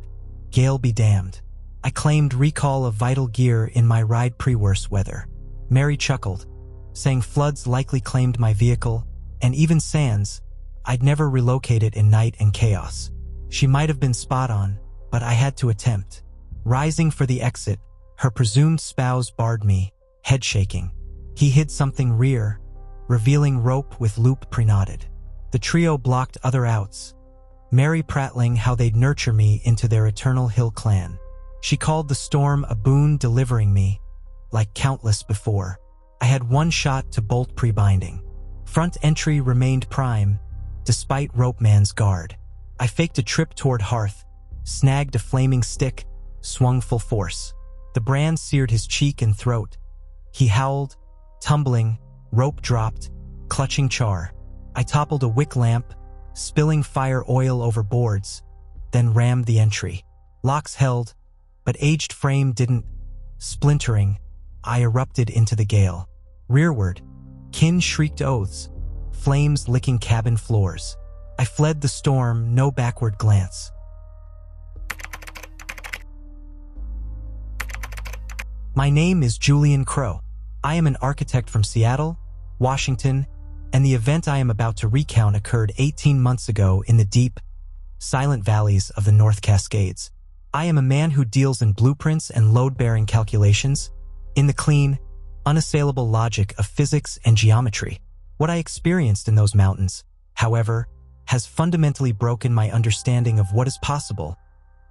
gale be damned. I claimed recall of vital gear in my ride pre-worse weather. Mary chuckled, saying floods likely claimed my vehicle, and even sans, I'd never relocate it in night and chaos. She might have been spot on, but I had to attempt. Rising for the exit, her presumed spouse barred me, head shaking. He hid something rear, revealing rope with loop pre-knotted. The trio blocked other outs, Mary prattling how they'd nurture me into their eternal hill clan. She called the storm a boon delivering me, like countless before. I had one shot to bolt pre-binding. Front entry remained prime, despite Rope Man's guard. I faked a trip toward hearth, snagged a flaming stick, swung full force. The brand seared his cheek and throat. He howled, tumbling, rope dropped, clutching char. I toppled a wick lamp, spilling fire oil over boards, then rammed the entry. Locks held, but aged frame didn't. Splintering, I erupted into the gale. Rearward, kin shrieked oaths, flames licking cabin floors. I fled the storm, no backward glance. My name is Julian Crow. I am an architect from Seattle, Washington, and the event I am about to recount occurred 18 months ago in the deep, silent valleys of the North Cascades. I am a man who deals in blueprints and load-bearing calculations, in the clean, unassailable logic of physics and geometry. What I experienced in those mountains, however, has fundamentally broken my understanding of what is possible,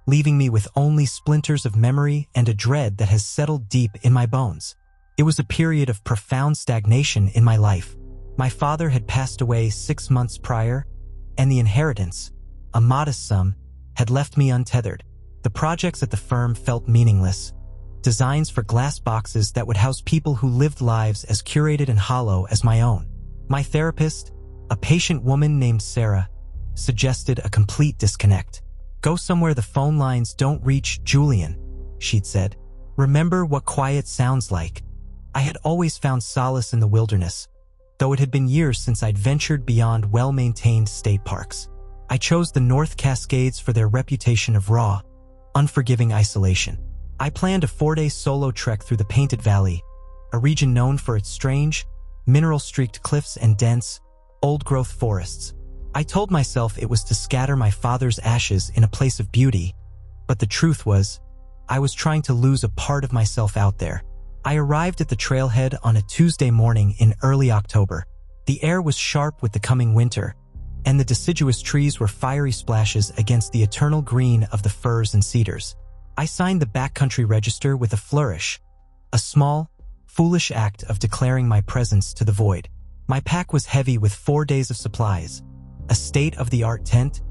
leaving me with only splinters of memory and a dread that has settled deep in my bones. It was a period of profound stagnation in my life. My father had passed away 6 months prior, and the inheritance, a modest sum, had left me untethered. The projects at the firm felt meaningless, designs for glass boxes that would house people who lived lives as curated and hollow as my own. My therapist, a patient woman named Sarah, suggested a complete disconnect. Go somewhere the phone lines don't reach, Julian, she'd said. Remember what quiet sounds like. I had always found solace in the wilderness, though it had been years since I'd ventured beyond well-maintained state parks. I chose the North Cascades for their reputation of raw, unforgiving isolation. I planned a 4-day solo trek through the Painted Valley, a region known for its strange, mineral-streaked cliffs and dense, old-growth forests. I told myself it was to scatter my father's ashes in a place of beauty, but the truth was, I was trying to lose a part of myself out there. I arrived at the trailhead on a Tuesday morning in early October. The air was sharp with the coming winter, and the deciduous trees were fiery splashes against the eternal green of the firs and cedars. I signed the backcountry register with a flourish, a small, foolish act of declaring my presence to the void. My pack was heavy with 4 days of supplies, a state-of-the-art tent,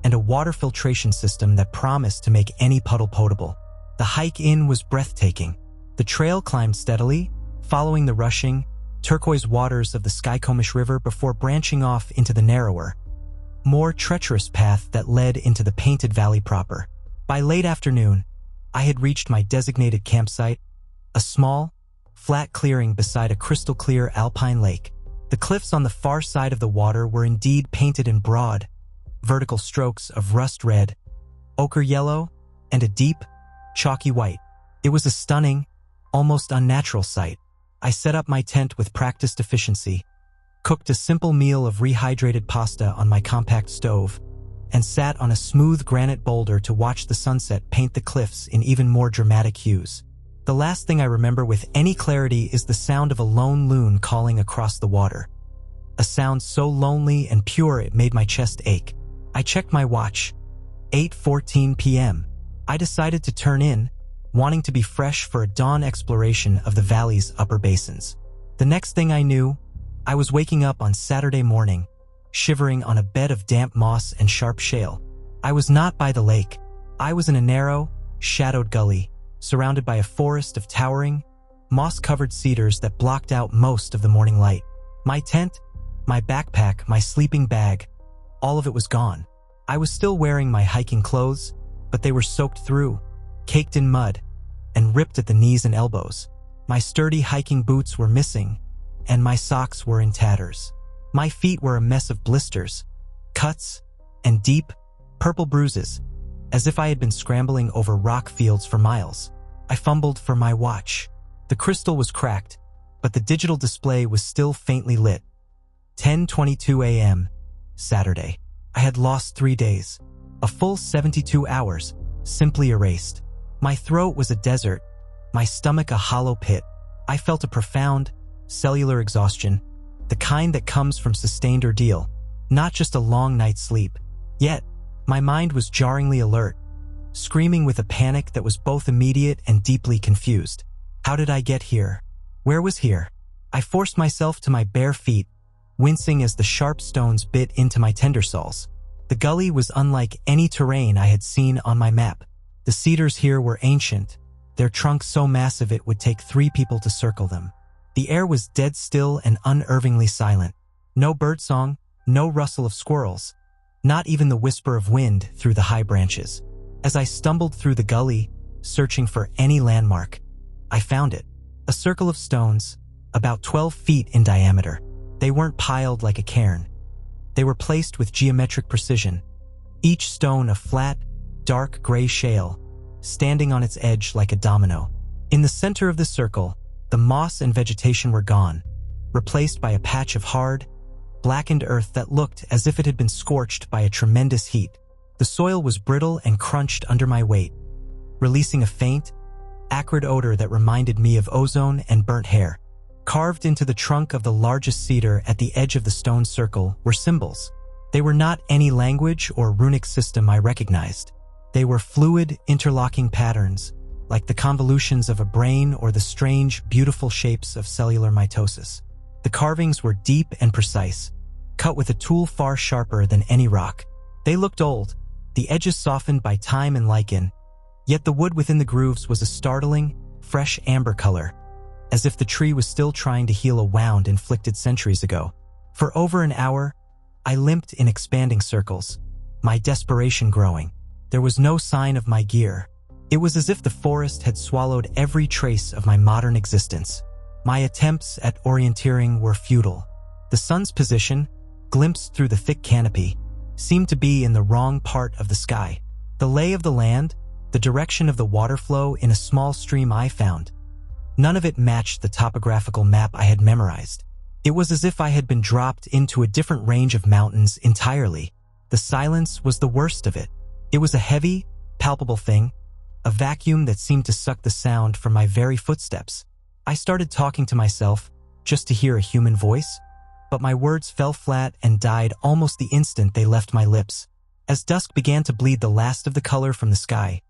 and a water filtration system that promised to make any puddle potable. The hike in was breathtaking. The trail climbed steadily, following the rushing, turquoise waters of the Skycomish River before branching off into the narrower, more treacherous path that led into the Painted Valley proper. By late afternoon, I had reached my designated campsite, a small, flat clearing beside a crystal-clear alpine lake. The cliffs on the far side of the water were indeed painted in broad, vertical strokes of rust red, ochre yellow, and a deep, chalky white. It was a stunning, almost unnatural sight. I set up my tent with practiced efficiency, cooked a simple meal of rehydrated pasta on my compact stove, and sat on a smooth granite boulder to watch the sunset paint the cliffs in even more dramatic hues. The last thing I remember with any clarity is the sound of a lone loon calling across the water. A sound so lonely and pure it made my chest ache. I checked my watch. 8:14 p.m. I decided to turn in, wanting to be fresh for a dawn exploration of the valley's upper basins. The next thing I knew, I was waking up on Saturday morning, shivering on a bed of damp moss and sharp shale. I was not by the lake. I was in a narrow, shadowed gully, surrounded by a forest of towering, moss-covered cedars that blocked out most of the morning light. My tent, my backpack, my sleeping bag, all of it was gone. I was still wearing my hiking clothes, but they were soaked through, caked in mud, and ripped at the knees and elbows. My sturdy hiking boots were missing, and my socks were in tatters. My feet were a mess of blisters, cuts, and deep, purple bruises, as if I had been scrambling over rock fields for miles. I fumbled for my watch. The crystal was cracked, but the digital display was still faintly lit. 10:22 a.m., Saturday. I had lost 3 days, a full 72 hours, simply erased. My throat was a desert, my stomach a hollow pit. I felt a profound, cellular exhaustion, the kind that comes from sustained ordeal, not just a long night's sleep. Yet, my mind was jarringly alert, screaming with a panic that was both immediate and deeply confused. How did I get here? Where was here? I forced myself to my bare feet, wincing as the sharp stones bit into my tender soles. The gully was unlike any terrain I had seen on my map. The cedars here were ancient, their trunks so massive it would take 3 people to circle them. The air was dead still and unervingly silent. No birdsong, no rustle of squirrels, not even the whisper of wind through the high branches. As I stumbled through the gully, searching for any landmark, I found it. A circle of stones, about 12 feet in diameter. They weren't piled like a cairn. They were placed with geometric precision, each stone a flat, dark gray shale, standing on its edge like a domino. In the center of the circle, the moss and vegetation were gone, replaced by a patch of hard, blackened earth that looked as if it had been scorched by a tremendous heat. The soil was brittle and crunched under my weight, releasing a faint, acrid odor that reminded me of ozone and burnt hair. Carved into the trunk of the largest cedar at the edge of the stone circle were symbols. They were not any language or runic system I recognized. They were fluid, interlocking patterns, like the convolutions of a brain or the strange, beautiful shapes of cellular mitosis. The carvings were deep and precise, cut with a tool far sharper than any rock. They looked old, the edges softened by time and lichen, yet the wood within the grooves was a startling, fresh amber color, as if the tree was still trying to heal a wound inflicted centuries ago. For over an hour, I limped in expanding circles, my desperation growing. There was no sign of my gear. It was as if the forest had swallowed every trace of my modern existence. My attempts at orienteering were futile. The sun's position, glimpsed through the thick canopy, seemed to be in the wrong part of the sky. The lay of the land, the direction of the water flow in a small stream I found, none of it matched the topographical map I had memorized. It was as if I had been dropped into a different range of mountains entirely. The silence was the worst of it. It was a heavy, palpable thing, a vacuum that seemed to suck the sound from my very footsteps. I started talking to myself, just to hear a human voice, but my words fell flat and died almost the instant they left my lips. As dusk began to bleed the last of the color from the sky,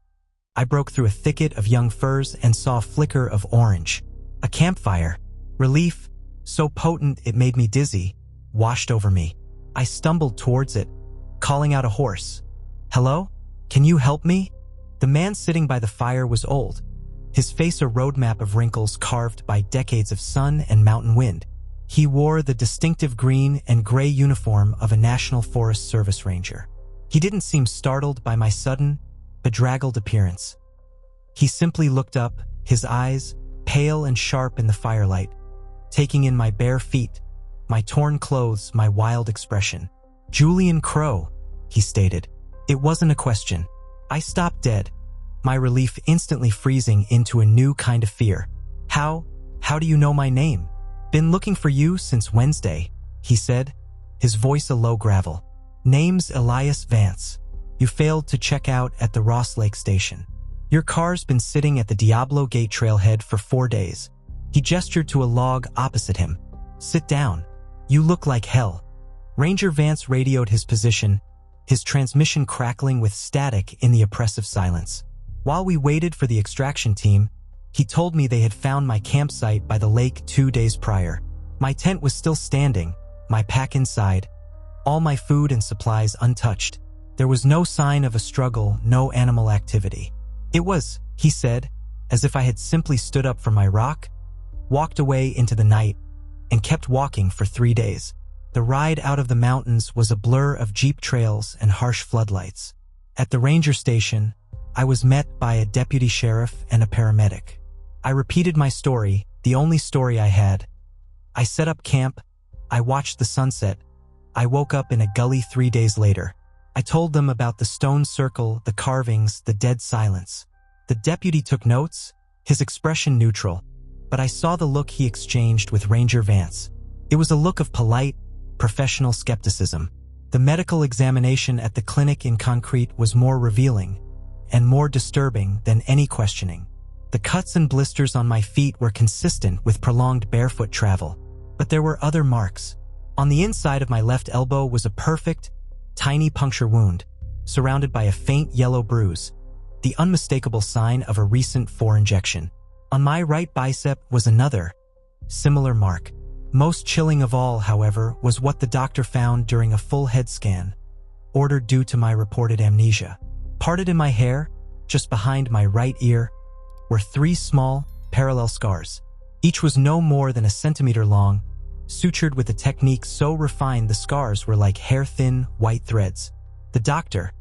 I broke through a thicket of young firs and saw a flicker of orange. A campfire. Relief, so potent it made me dizzy, washed over me. I stumbled towards it, calling out a hoarse, "Hello? Can you help me?" The man sitting by the fire was old, his face a roadmap of wrinkles carved by decades of sun and mountain wind. He wore the distinctive green and gray uniform of a National Forest Service ranger. He didn't seem startled by my sudden, bedraggled appearance. He simply looked up, his eyes, pale and sharp in the firelight, taking in my bare feet, my torn clothes, my wild expression. "Julian Crow," he stated. It wasn't a question. I stopped dead, my relief instantly freezing into a new kind of fear. How do you know my name?" "Been looking for you since Wednesday," he said, his voice a low gravel. "Name's Elias Vance. You failed to check out at the Ross Lake station. Your car's been sitting at the Diablo Gate trailhead for 4 days." He gestured to a log opposite him. "Sit down. You look like hell." Ranger Vance radioed his position, his transmission crackling with static in the oppressive silence. While we waited for the extraction team, he told me they had found my campsite by the lake 2 days prior. My tent was still standing, my pack inside, all my food and supplies untouched. There was no sign of a struggle, no animal activity. It was, he said, as if I had simply stood up from my rock, walked away into the night, and kept walking for 3 days. The ride out of the mountains was a blur of jeep trails and harsh floodlights. At the ranger station, I was met by a deputy sheriff and a paramedic. I repeated my story, the only story I had. I set up camp, I watched the sunset, I woke up in a gully 3 days later. I told them about the stone circle, the carvings, the dead silence. The deputy took notes, his expression neutral, but I saw the look he exchanged with Ranger Vance. It was a look of polite, professional skepticism. The medical examination at the clinic in concrete was more revealing and more disturbing than any questioning. The cuts and blisters on my feet were consistent with prolonged barefoot travel, but there were other marks. On the inside of my left elbow was a perfect, tiny puncture wound, surrounded by a faint yellow bruise, the unmistakable sign of a recent injection. On my right bicep was another, similar mark. Most chilling of all, however, was what the doctor found during a full head scan, ordered due to my reported amnesia. Parted in my hair, just behind my right ear, were 3 small, parallel scars. Each was no more than a centimeter long, sutured with a technique so refined the scars were like hair-thin, white threads. The doctor,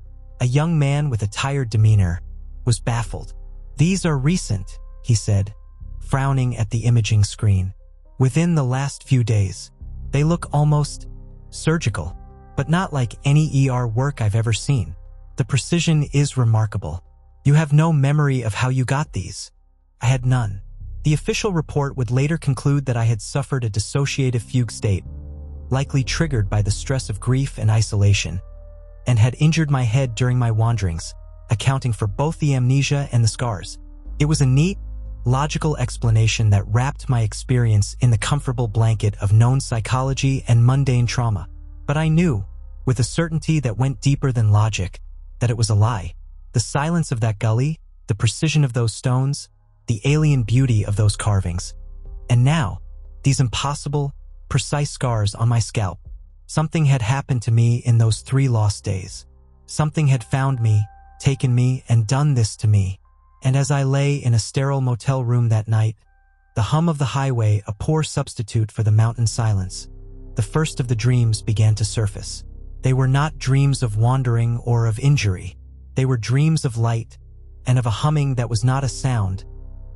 a young man with a tired demeanor, was baffled. "These are recent," he said, frowning at the imaging screen. "Within the last few days. They look almost surgical, but not like any ER work I've ever seen. The precision is remarkable. You have no memory of how you got these?" I had none. The official report would later conclude that I had suffered a dissociative fugue state, likely triggered by the stress of grief and isolation, and had injured my head during my wanderings, accounting for both the amnesia and the scars. It was a neat, logical explanation that wrapped my experience in the comfortable blanket of known psychology and mundane trauma. But I knew, with a certainty that went deeper than logic, that it was a lie. The silence of that gully, the precision of those stones, the alien beauty of those carvings. And now, these impossible, precise scars on my scalp. Something had happened to me in those 3 lost days. Something had found me, taken me, and done this to me. And as I lay in a sterile motel room that night, the hum of the highway a poor substitute for the mountain silence, the first of the dreams began to surface. They were not dreams of wandering or of injury. They were dreams of light and of a humming that was not a sound,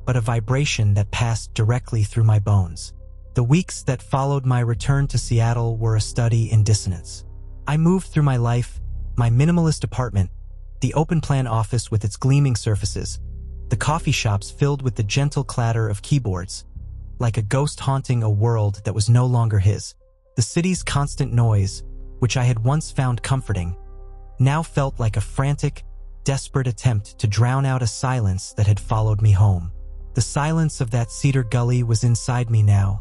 but a vibration that passed directly through my bones. The weeks that followed my return to Seattle were a study in dissonance. I moved through my life, my minimalist apartment, the open-plan office with its gleaming surfaces, the coffee shops filled with the gentle clatter of keyboards, like a ghost haunting a world that was no longer his. The city's constant noise, which I had once found comforting, now felt like a frantic, desperate attempt to drown out a silence that had followed me home. The silence of that cedar gully was inside me now,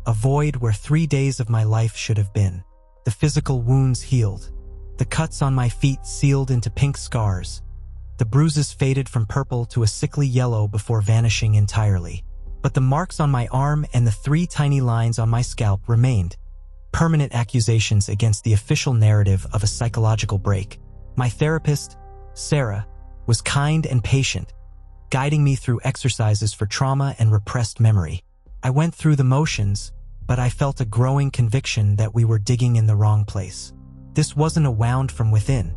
a void where 3 days of my life should have been. The physical wounds healed, the cuts on my feet sealed into pink scars, the bruises faded from purple to a sickly yellow before vanishing entirely. But the marks on my arm and the 3 tiny lines on my scalp remained, permanent accusations against the official narrative of a psychological break. My therapist, Sarah, was kind and patient, guiding me through exercises for trauma and repressed memory. I went through the motions, but I felt a growing conviction that we were digging in the wrong place. This wasn't a wound from within.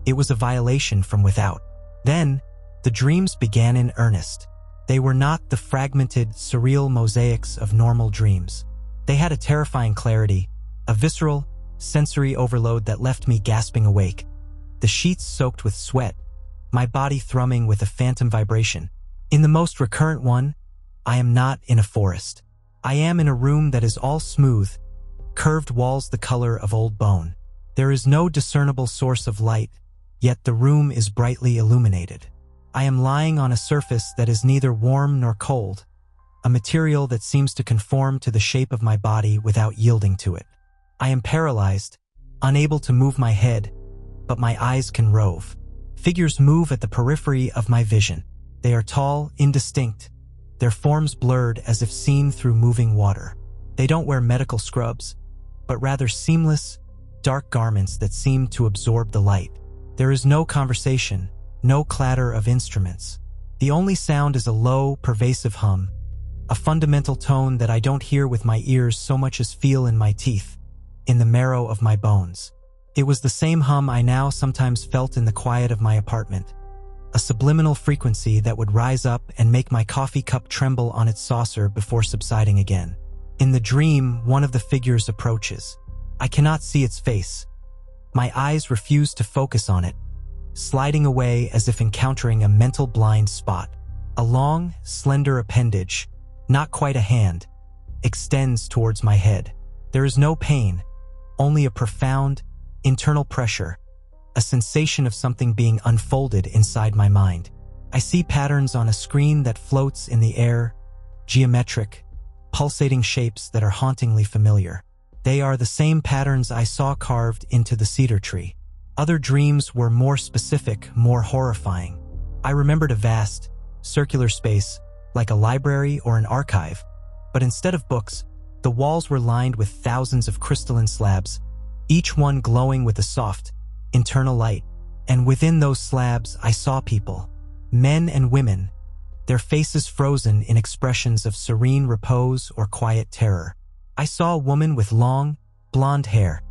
It was a violation from without. Then, the dreams began in earnest. They were not the fragmented, surreal mosaics of normal dreams. They had a terrifying clarity, a visceral, sensory overload that left me gasping awake, the sheets soaked with sweat, my body thrumming with a phantom vibration. In the most recurrent one, I am not in a forest. I am in a room that is all smooth, curved walls the color of old bone. There is no discernible source of light, yet the room is brightly illuminated. I am lying on a surface that is neither warm nor cold, a material that seems to conform to the shape of my body without yielding to it. I am paralyzed, unable to move my head, but my eyes can rove. Figures move at the periphery of my vision. They are tall, indistinct, their forms blurred as if seen through moving water. They don't wear medical scrubs, but rather seamless, dark garments that seem to absorb the light. There is no conversation, no clatter of instruments. The only sound is a low, pervasive hum, a fundamental tone that I don't hear with my ears so much as feel in my teeth, in the marrow of my bones. It was the same hum I now sometimes felt in the quiet of my apartment, a subliminal frequency that would rise up and make my coffee cup tremble on its saucer before subsiding again. In the dream, one of the figures approaches. I cannot see its face. My eyes refuse to focus on it, sliding away as if encountering a mental blind spot. A long, slender appendage, not quite a hand, extends towards my head. There is no pain, only a profound, internal pressure, a sensation of something being unfolded inside my mind. I see patterns on a screen that floats in the air, geometric, pulsating shapes that are hauntingly familiar. They are the same patterns I saw carved into the cedar tree. Other dreams were more specific, more horrifying. I remembered a vast, circular space, like a library or an archive, but instead of books, the walls were lined with thousands of crystalline slabs, each one glowing with a soft, internal light. And within those slabs, I saw people, men and women, their faces frozen in expressions of serene repose or quiet terror. I saw a woman with long, blonde hair,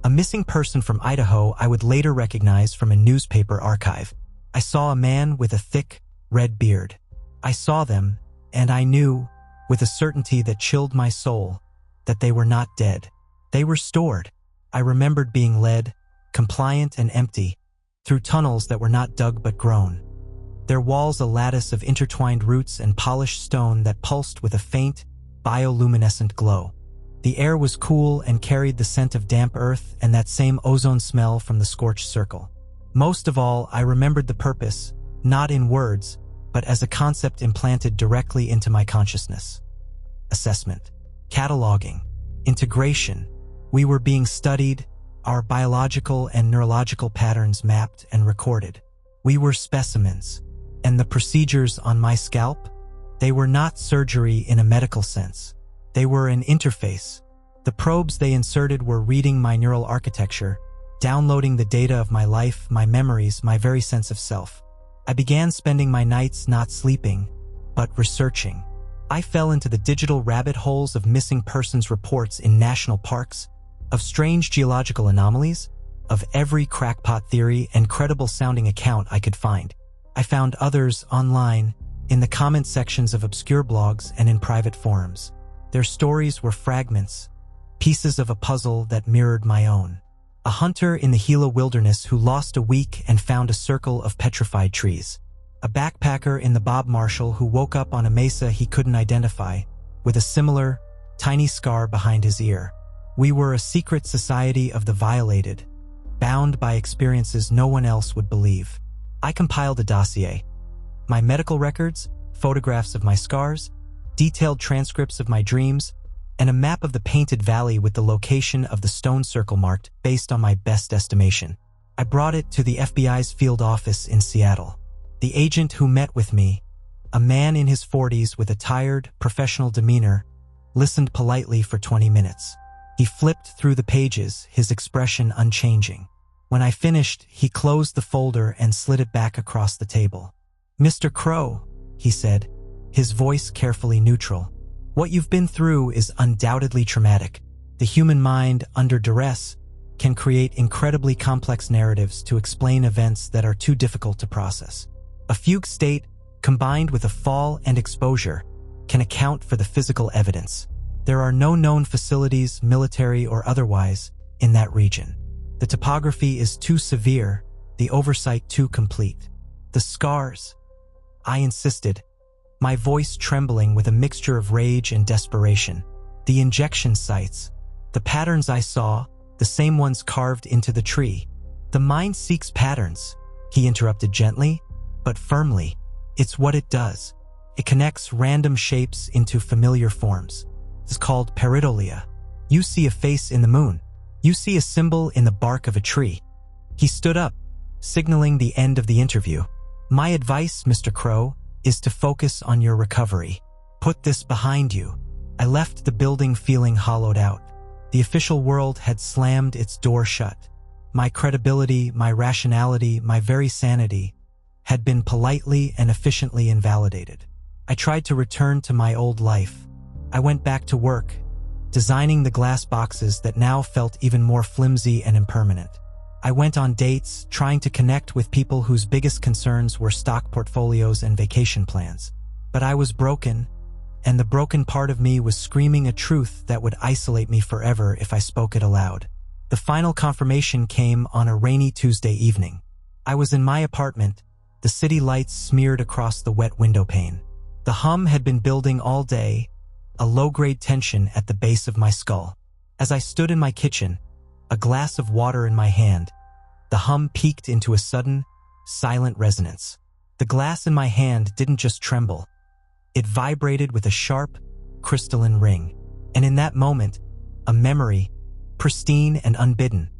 a missing person from Idaho I would later recognize from a newspaper archive. I saw a man with a thick, red beard. I saw them, and I knew, with a certainty that chilled my soul, that they were not dead. They were stored. I remembered being led, compliant and empty, through tunnels that were not dug but grown. Their walls a lattice of intertwined roots and polished stone that pulsed with a faint, bioluminescent glow. The air was cool and carried the scent of damp earth and that same ozone smell from the scorched circle. Most of all, I remembered the purpose, not in words, but as a concept implanted directly into my consciousness. Assessment, cataloging, integration. We were being studied, our biological and neurological patterns mapped and recorded. We were specimens, and the procedures on my scalp, they were not surgery in a medical sense. They were an interface. The probes they inserted were reading my neural architecture, downloading the data of my life, my memories, my very sense of self. I began spending my nights not sleeping, but researching. I fell into the digital rabbit holes of missing persons reports in national parks, of strange geological anomalies, of every crackpot theory and credible-sounding account I could find. I found others online, in the comment sections of obscure blogs and in private forums. Their stories were fragments, pieces of a puzzle that mirrored my own. A hunter in the Gila wilderness who lost a week and found a circle of petrified trees. A backpacker in the Bob Marshall who woke up on a mesa he couldn't identify, with a similar, tiny scar behind his ear. We were a secret society of the violated, bound by experiences no one else would believe. I compiled a dossier. My medical records, photographs of my scars, detailed transcripts of my dreams, and a map of the Painted Valley with the location of the stone circle marked based on my best estimation. I brought it to the FBI's field office in Seattle. The agent who met with me, a man in his 40s with a tired, professional demeanor, listened politely for 20 minutes. He flipped through the pages, his expression unchanging. When I finished, he closed the folder and slid it back across the table. "Mr. Crow," he said, his voice carefully neutral, "what you've been through is undoubtedly traumatic. The human mind, under duress, can create incredibly complex narratives to explain events that are too difficult to process. A fugue state, combined with a fall and exposure, can account for the physical evidence. There are no known facilities, military or otherwise, in that region. The topography is too severe, the oversight too complete. The scars," I insisted, my voice trembling with a mixture of rage and desperation. "The injection sites, the patterns I saw, the same ones carved into the tree." "The mind seeks patterns," he interrupted gently, but firmly. "It's what it does. It connects random shapes into familiar forms. It's called pareidolia. You see a face in the moon. You see a symbol in the bark of a tree." He stood up, signaling the end of the interview. "My advice, Mr. Crow, is to focus on your recovery. Put this behind you." I left the building feeling hollowed out. The official world had slammed its door shut. My credibility, my rationality, my very sanity had been politely and efficiently invalidated. I tried to return to my old life. I went back to work, designing the glass boxes that now felt even more flimsy and impermanent. I went on dates, trying to connect with people whose biggest concerns were stock portfolios and vacation plans. But I was broken, and the broken part of me was screaming a truth that would isolate me forever if I spoke it aloud. The final confirmation came on a rainy Tuesday evening. I was in my apartment, the city lights smeared across the wet window pane. The hum had been building all day, a low-grade tension at the base of my skull. As I stood in my kitchen, a glass of water in my hand, the hum peaked into a sudden, silent resonance. The glass in my hand didn't just tremble. It vibrated with a sharp, crystalline ring. And in that moment, a memory, pristine and unbidden,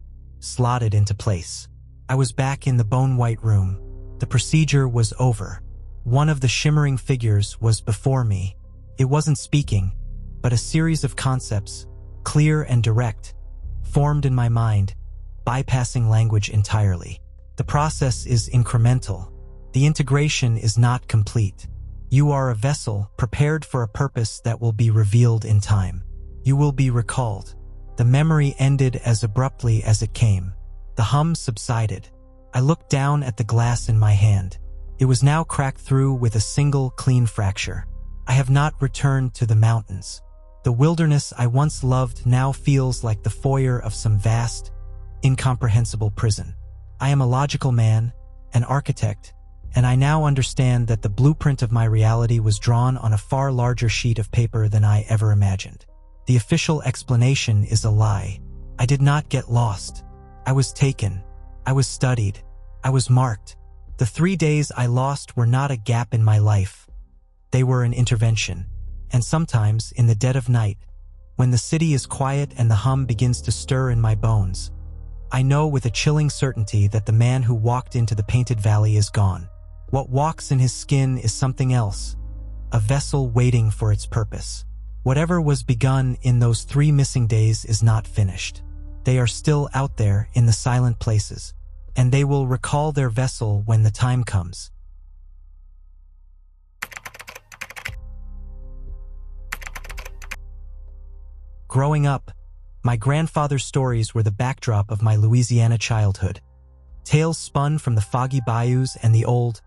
slotted into place. I was back in the bone-white room. The procedure was over. One of the shimmering figures was before me. It wasn't speaking, but a series of concepts, clear and direct, formed in my mind, bypassing language entirely. The process is incremental. The integration is not complete. You are a vessel prepared for a purpose that will be revealed in time. You will be recalled. The memory ended as abruptly as it came. The hum subsided. I looked down at the glass in my hand. It was now cracked through with a single clean fracture. I have not returned to the mountains. The wilderness I once loved now feels like the foyer of some vast, incomprehensible prison. I am a logical man, an architect, and I now understand that the blueprint of my reality was drawn on a far larger sheet of paper than I ever imagined. The official explanation is a lie. I did not get lost. I was taken. I was studied. I was marked. The 3 days I lost were not a gap in my life. They were an intervention. And sometimes, in the dead of night, when the city is quiet and the hum begins to stir in my bones, I know with a chilling certainty that the man who walked into the painted valley is gone. What walks in his skin is something else, a vessel waiting for its purpose. Whatever was begun in those 3 missing days is not finished. They are still out there in the silent places, and they will recall their vessel when the time comes. Growing up, my grandfather's stories were the backdrop of my Louisiana childhood. Tales spun from the foggy bayous and the old,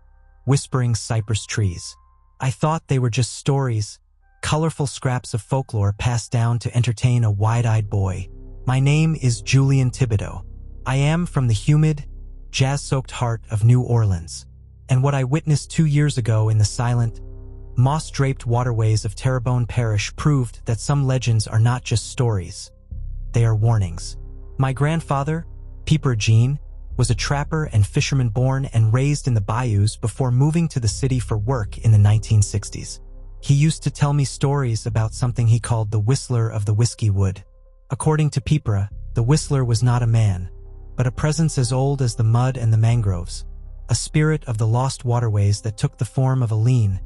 whispering cypress trees. I thought they were just stories, colorful scraps of folklore passed down to entertain a wide-eyed boy. My name is Julian Thibodeau. I am from the humid, jazz-soaked heart of New Orleans. And what I witnessed 2 years ago in the silent, moss-draped waterways of Terrebonne Parish proved that some legends are not just stories. They are warnings. My grandfather, Peeper Jean, was a trapper and fisherman born and raised in the bayous before moving to the city for work in the 1960s. He used to tell me stories about something he called the Whistler of the Whiskey Wood. According to Peeper, the Whistler was not a man, but a presence as old as the mud and the mangroves, a spirit of the lost waterways that took the form of a lean,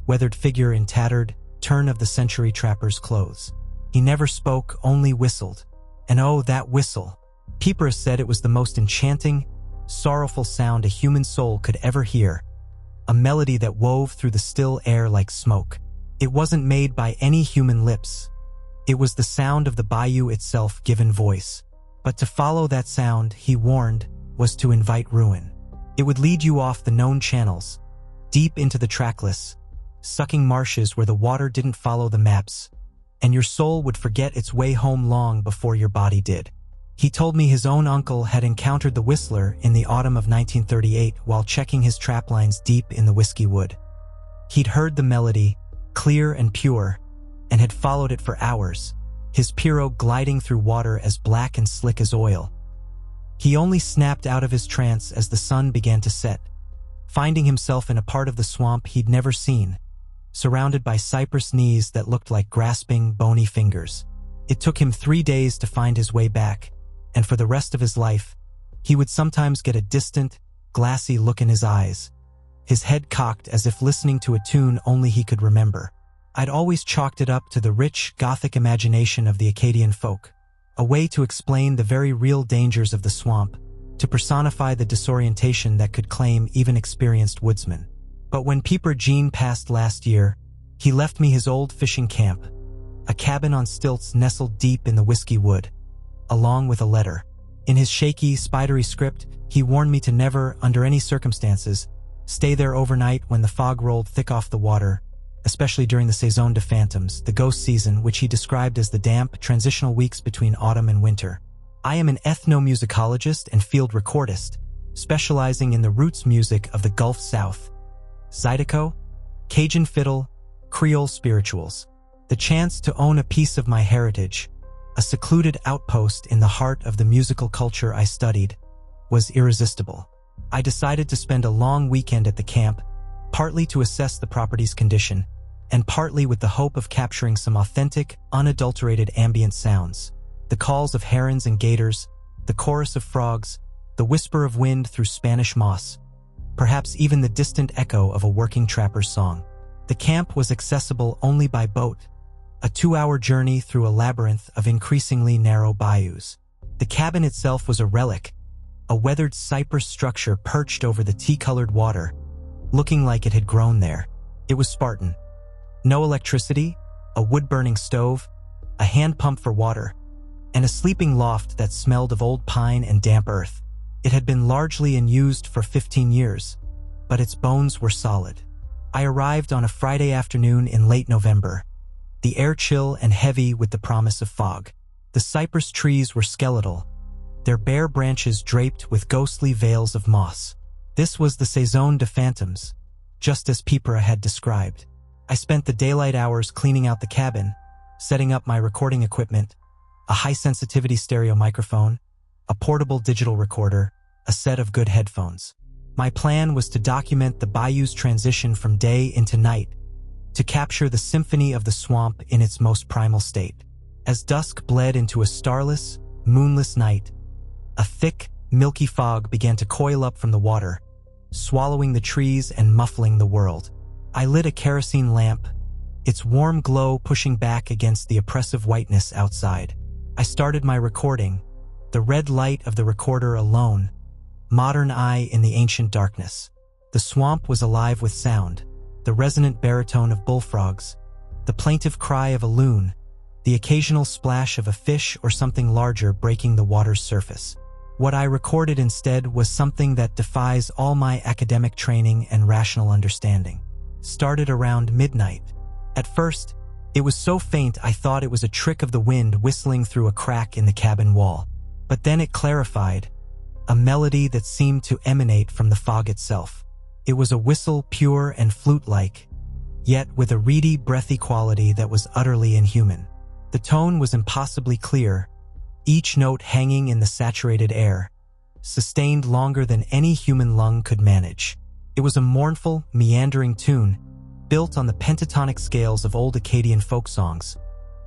weathered figure in tattered, turn-of-the-century trapper's clothes. He never spoke, only whistled. And oh, that whistle! Peeper said it was the most enchanting, sorrowful sound a human soul could ever hear, a melody that wove through the still air like smoke. It wasn't made by any human lips. It was the sound of the bayou itself given voice. But to follow that sound, he warned, was to invite ruin. It would lead you off the known channels, deep into the trackless, sucking marshes where the water didn't follow the maps, and your soul would forget its way home long before your body did. He told me his own uncle had encountered the Whistler in the autumn of 1938 while checking his traplines deep in the Whiskey Wood. He'd heard the melody, clear and pure, and had followed it for hours, his pirogue gliding through water as black and slick as oil. He only snapped out of his trance as the sun began to set, finding himself in a part of the swamp he'd never seen, surrounded by cypress knees that looked like grasping, bony fingers. It took him 3 days to find his way back, and for the rest of his life, he would sometimes get a distant, glassy look in his eyes, his head cocked as if listening to a tune only he could remember. I'd always chalked it up to the rich, Gothic imagination of the Acadian folk, a way to explain the very real dangers of the swamp, to personify the disorientation that could claim even experienced woodsmen. But when Peeper Jean passed last year, he left me his old fishing camp, a cabin on stilts nestled deep in the Whiskey Wood, along with a letter. In his shaky, spidery script, he warned me to never, under any circumstances, stay there overnight when the fog rolled thick off the water, especially during the Saison de Phantoms, the ghost season, which he described as the damp, transitional weeks between autumn and winter. I am an ethnomusicologist and field recordist, specializing in the roots music of the Gulf South, Zydeco, Cajun fiddle, Creole spirituals. The chance to own a piece of my heritage, a secluded outpost in the heart of the musical culture I studied, was irresistible. I decided to spend a long weekend at the camp, partly to assess the property's condition, and partly with the hope of capturing some authentic, unadulterated ambient sounds. The calls of herons and gators, the chorus of frogs, the whisper of wind through Spanish moss, perhaps even the distant echo of a working trapper's song. The camp was accessible only by boat, a 2-hour journey through a labyrinth of increasingly narrow bayous. The cabin itself was a relic, a weathered cypress structure perched over the tea-colored water, looking like it had grown there. It was Spartan. No electricity, a wood-burning stove, a hand pump for water, and a sleeping loft that smelled of old pine and damp earth. It had been largely unused for 15 years, but its bones were solid. I arrived on a Friday afternoon in late November, the air chill and heavy with the promise of fog. The cypress trees were skeletal, their bare branches draped with ghostly veils of moss. This was the Saison de Phantoms, just as Pipera had described. I spent the daylight hours cleaning out the cabin, setting up my recording equipment, a high-sensitivity stereo microphone, a portable digital recorder, a set of good headphones. My plan was to document the bayou's transition from day into night, to capture the symphony of the swamp in its most primal state. As dusk bled into a starless, moonless night, a thick, milky fog began to coil up from the water, swallowing the trees and muffling the world. I lit a kerosene lamp, its warm glow pushing back against the oppressive whiteness outside. I started my recording, the red light of the recorder alone, modern eye in the ancient darkness. The swamp was alive with sound, the resonant baritone of bullfrogs, the plaintive cry of a loon, the occasional splash of a fish or something larger breaking the water's surface. What I recorded instead was something that defies all my academic training and rational understanding. Started around midnight. At first, it was so faint I thought it was a trick of the wind whistling through a crack in the cabin wall. But then it clarified, a melody that seemed to emanate from the fog itself. It was a whistle pure and flute-like, yet with a reedy, breathy quality that was utterly inhuman. The tone was impossibly clear, each note hanging in the saturated air, sustained longer than any human lung could manage. It was a mournful, meandering tune, built on the pentatonic scales of old Acadian folk songs,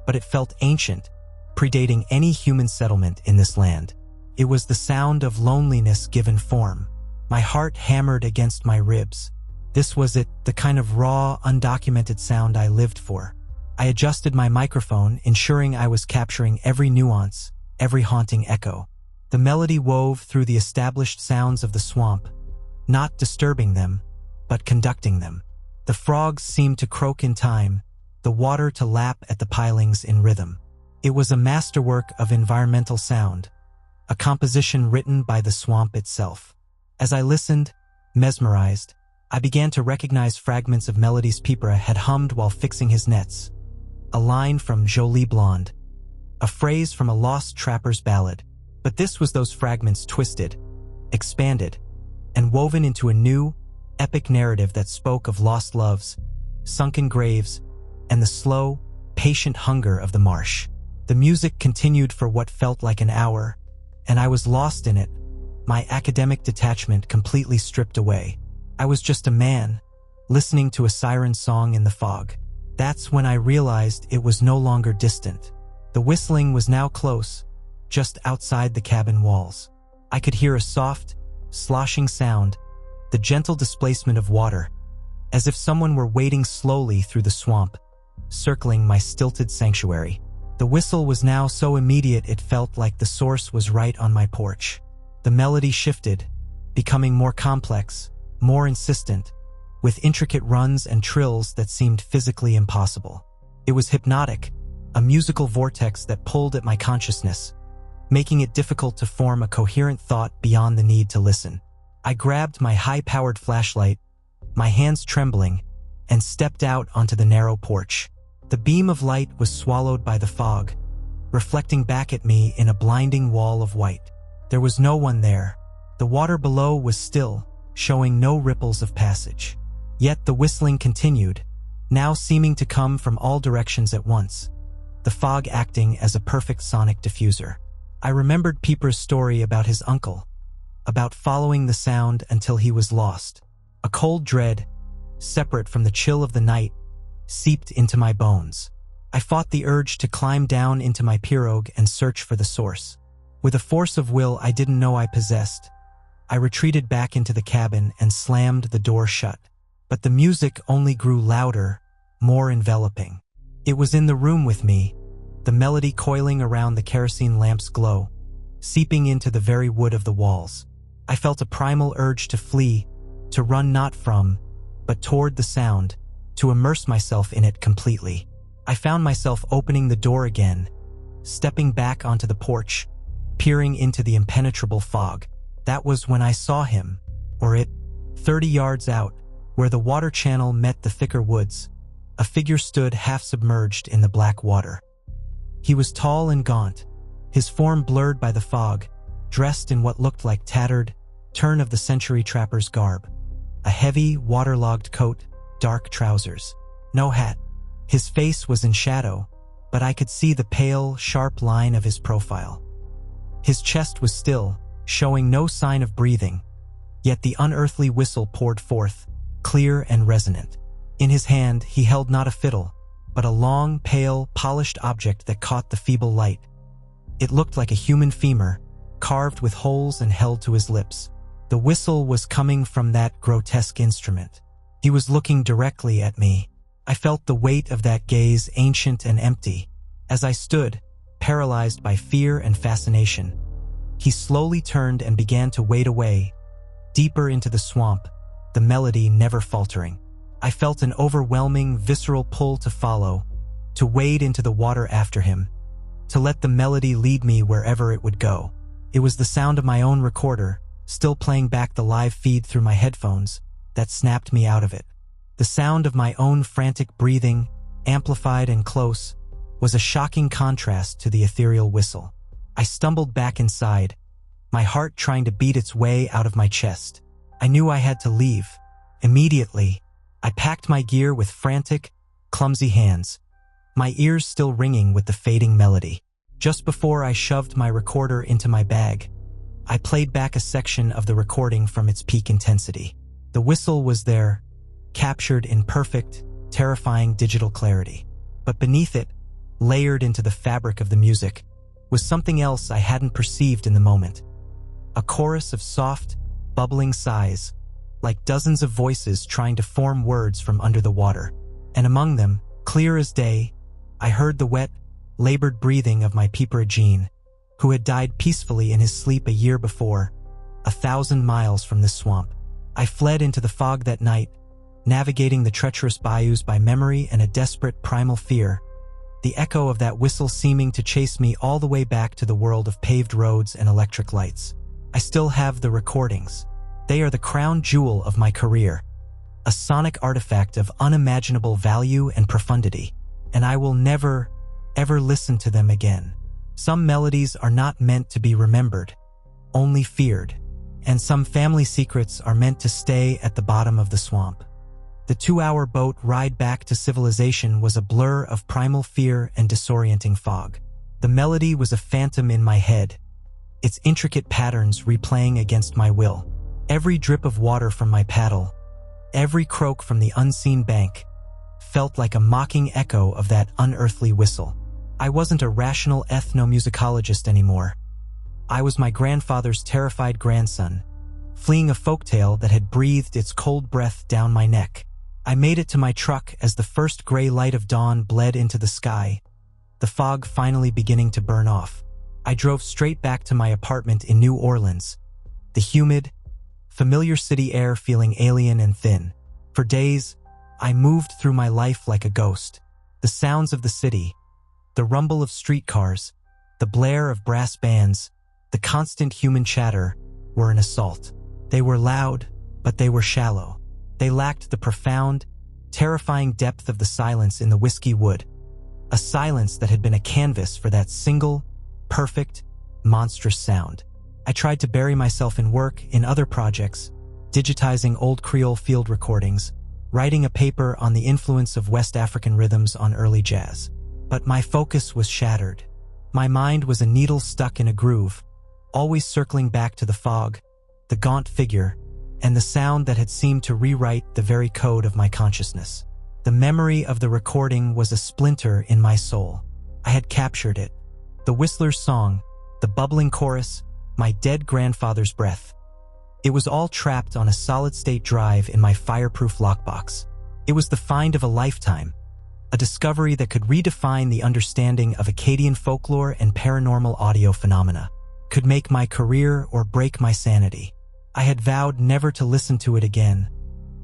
but it felt ancient, predating any human settlement in this land. It was the sound of loneliness given form. My heart hammered against my ribs. This was it, the kind of raw, undocumented sound I lived for. I adjusted my microphone, ensuring I was capturing every nuance, every haunting echo. The melody wove through the established sounds of the swamp, not disturbing them, but conducting them. The frogs seemed to croak in time, the water to lap at the pilings in rhythm. It was a masterwork of environmental sound, a composition written by the swamp itself. As I listened, mesmerized, I began to recognize fragments of melodies Pipera had hummed while fixing his nets. A line from Jolie Blonde, a phrase from a lost trapper's ballad. But this was those fragments twisted, expanded, and woven into a new, epic narrative that spoke of lost loves, sunken graves, and the slow, patient hunger of the marsh. The music continued for what felt like an hour, and I was lost in it, my academic detachment completely stripped away. I was just a man, listening to a siren song in the fog. That's when I realized it was no longer distant. The whistling was now close, just outside the cabin walls. I could hear a soft, sloshing sound, the gentle displacement of water, as if someone were wading slowly through the swamp, circling my stilted sanctuary. The whistle was now so immediate it felt like the source was right on my porch. The melody shifted, becoming more complex, more insistent, with intricate runs and trills that seemed physically impossible. It was hypnotic, a musical vortex that pulled at my consciousness, making it difficult to form a coherent thought beyond the need to listen. I grabbed my high-powered flashlight, my hands trembling, and stepped out onto the narrow porch. The beam of light was swallowed by the fog, reflecting back at me in a blinding wall of white. There was no one there. The water below was still, showing no ripples of passage. Yet the whistling continued, now seeming to come from all directions at once, the fog acting as a perfect sonic diffuser. I remembered Pipera's story about his uncle, about following the sound until he was lost. A cold dread, separate from the chill of the night, seeped into my bones. I fought the urge to climb down into my pirogue and search for the source. With a force of will I didn't know I possessed, I retreated back into the cabin and slammed the door shut. But the music only grew louder, more enveloping. It was in the room with me, the melody coiling around the kerosene lamp's glow, seeping into the very wood of the walls. I felt a primal urge to flee, to run not from, but toward the sound, to immerse myself in it completely. I found myself opening the door again, stepping back onto the porch, peering into the impenetrable fog. That was when I saw him, or it, 30 yards out, where the water channel met the thicker woods. A figure stood half submerged in the black water. He was tall and gaunt, his form blurred by the fog, dressed in what looked like tattered, turn-of-the-century trapper's garb. A heavy, waterlogged coat, dark trousers. No hat. His face was in shadow, but I could see the pale, sharp line of his profile. His chest was still, showing no sign of breathing, yet the unearthly whistle poured forth, clear and resonant. In his hand, he held not a fiddle, but a long, pale, polished object that caught the feeble light. It looked like a human femur, carved with holes and held to his lips. The whistle was coming from that grotesque instrument. He was looking directly at me. I felt the weight of that gaze, ancient and empty. As I stood, paralyzed by fear and fascination, he slowly turned and began to wade away, deeper into the swamp, the melody never faltering. I felt an overwhelming, visceral pull to follow, to wade into the water after him, to let the melody lead me wherever it would go. It was the sound of my own recorder, still playing back the live feed through my headphones, that snapped me out of it. The sound of my own frantic breathing, amplified and close, was a shocking contrast to the ethereal whistle. I stumbled back inside, my heart trying to beat its way out of my chest. I knew I had to leave. Immediately, I packed my gear with frantic, clumsy hands, my ears still ringing with the fading melody. Just before I shoved my recorder into my bag, I played back a section of the recording from its peak intensity. The whistle was there, captured in perfect, terrifying digital clarity. But beneath it, layered into the fabric of the music, was something else I hadn't perceived in the moment. A chorus of soft, bubbling sighs, like dozens of voices trying to form words from under the water. And among them, clear as day, I heard the wet, labored breathing of my peeper Jean, who had died peacefully in his sleep a year before, 1,000 miles from this swamp. I fled into the fog that night, navigating the treacherous bayous by memory and a desperate primal fear, the echo of that whistle seeming to chase me all the way back to the world of paved roads and electric lights. I still have the recordings. They are the crown jewel of my career, a sonic artifact of unimaginable value and profundity, and I will never, ever listen to them again. Some melodies are not meant to be remembered, only feared, and some family secrets are meant to stay at the bottom of the swamp. The 2-hour boat ride back to civilization was a blur of primal fear and disorienting fog. The melody was a phantom in my head, its intricate patterns replaying against my will. Every drip of water from my paddle, every croak from the unseen bank, felt like a mocking echo of that unearthly whistle. I wasn't a rational ethnomusicologist anymore. I was my grandfather's terrified grandson, fleeing a folktale that had breathed its cold breath down my neck. I made it to my truck as the first gray light of dawn bled into the sky, the fog finally beginning to burn off. I drove straight back to my apartment in New Orleans, the humid, familiar city air feeling alien and thin. For days, I moved through my life like a ghost. The sounds of the city, the rumble of streetcars, the blare of brass bands, the constant human chatter were an assault. They were loud, but they were shallow. They lacked the profound, terrifying depth of the silence in the whiskey wood, a silence that had been a canvas for that single, perfect, monstrous sound. I tried to bury myself in work, in other projects, digitizing old Creole field recordings, writing a paper on the influence of West African rhythms on early jazz. But my focus was shattered. My mind was a needle stuck in a groove, always circling back to the fog, the gaunt figure, and the sound that had seemed to rewrite the very code of my consciousness. The memory of the recording was a splinter in my soul. I had captured it. The whistler's song, the bubbling chorus, my dead grandfather's breath. It was all trapped on a solid-state drive in my fireproof lockbox. It was the find of a lifetime, a discovery that could redefine the understanding of Akkadian folklore and paranormal audio phenomena, could make my career or break my sanity. I had vowed never to listen to it again,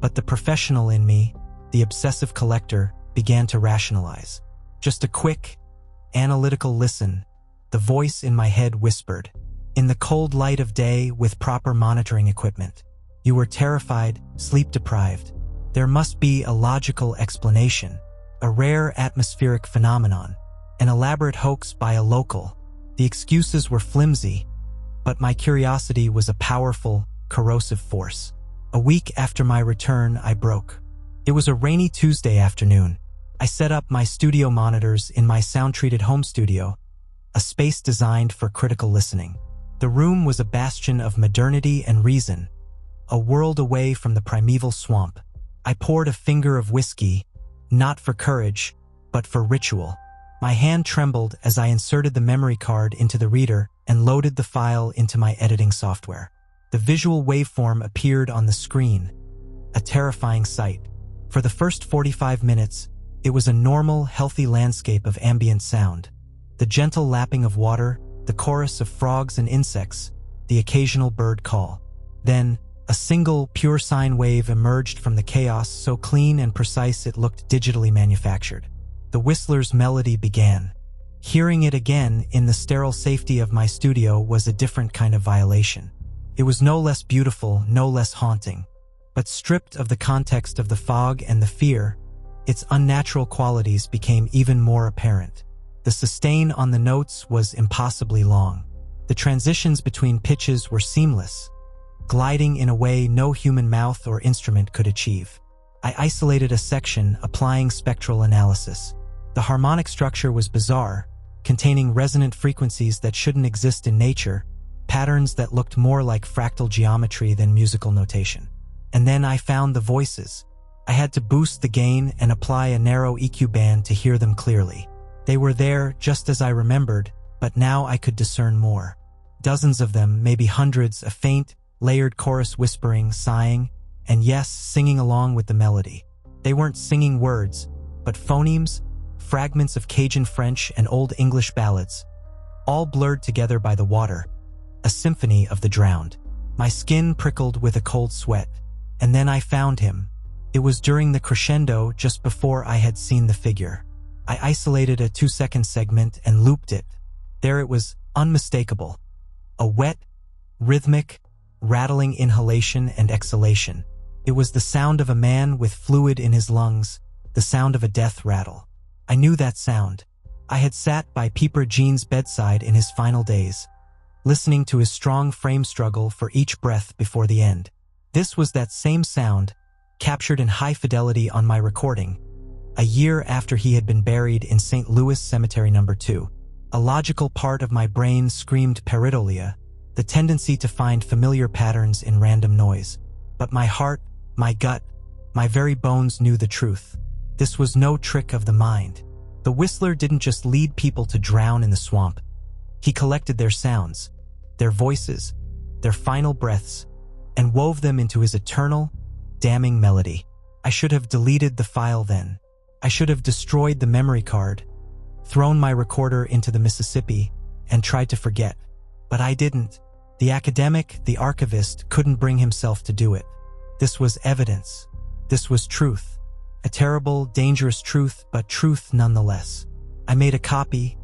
but the professional in me, the obsessive collector, began to rationalize. Just a quick, analytical listen, the voice in my head whispered. In the cold light of day with proper monitoring equipment. You were terrified, sleep-deprived. There must be a logical explanation, a rare atmospheric phenomenon, an elaborate hoax by a local. The excuses were flimsy, but my curiosity was a powerful, corrosive force. A week after my return, I broke. It was a rainy Tuesday afternoon. I set up my studio monitors in my sound-treated home studio, a space designed for critical listening. The room was a bastion of modernity and reason, a world away from the primeval swamp. I poured a finger of whiskey, not for courage, but for ritual. My hand trembled as I inserted the memory card into the reader and loaded the file into my editing software. The visual waveform appeared on the screen, a terrifying sight. For the first 45 minutes, it was a normal, healthy landscape of ambient sound. The gentle lapping of water, the chorus of frogs and insects, the occasional bird call. Then, a single, pure sine wave emerged from the chaos so clean and precise it looked digitally manufactured. The whistler's melody began. Hearing it again in the sterile safety of my studio was a different kind of violation. It was no less beautiful, no less haunting. But stripped of the context of the fog and the fear, its unnatural qualities became even more apparent. The sustain on the notes was impossibly long. The transitions between pitches were seamless, gliding in a way no human mouth or instrument could achieve. I isolated a section, applying spectral analysis. The harmonic structure was bizarre, containing resonant frequencies that shouldn't exist in nature, patterns that looked more like fractal geometry than musical notation. And then I found the voices. I had to boost the gain and apply a narrow EQ band to hear them clearly. They were there just as I remembered, but now I could discern more. Dozens of them, maybe hundreds, a faint, layered chorus whispering, sighing, and yes, singing along with the melody. They weren't singing words, but phonemes, fragments of Cajun French and Old English ballads, all blurred together by the water, a symphony of the drowned. My skin prickled with a cold sweat, and then I found him. It was during the crescendo just before I had seen the figure. I isolated a 2-second segment and looped it. There it was, unmistakable. A wet, rhythmic, rattling inhalation and exhalation. It was the sound of a man with fluid in his lungs, the sound of a death rattle. I knew that sound. I had sat by Peeper Jean's bedside in his final days, listening to his strong frame struggle for each breath before the end. This was that same sound, captured in high fidelity on my recording, a year after he had been buried in St. Louis Cemetery No. 2. A logical part of my brain screamed pareidolia, the tendency to find familiar patterns in random noise. But my heart, my gut, my very bones knew the truth. This was no trick of the mind. The whistler didn't just lead people to drown in the swamp. He collected their sounds, their voices, their final breaths, and wove them into his eternal, damning melody. I should have deleted the file then. I should have destroyed the memory card, thrown my recorder into the Mississippi, and tried to forget. But I didn't. The academic, the archivist, couldn't bring himself to do it. This was evidence. This was truth. A terrible, dangerous truth, but truth nonetheless. I made a copy,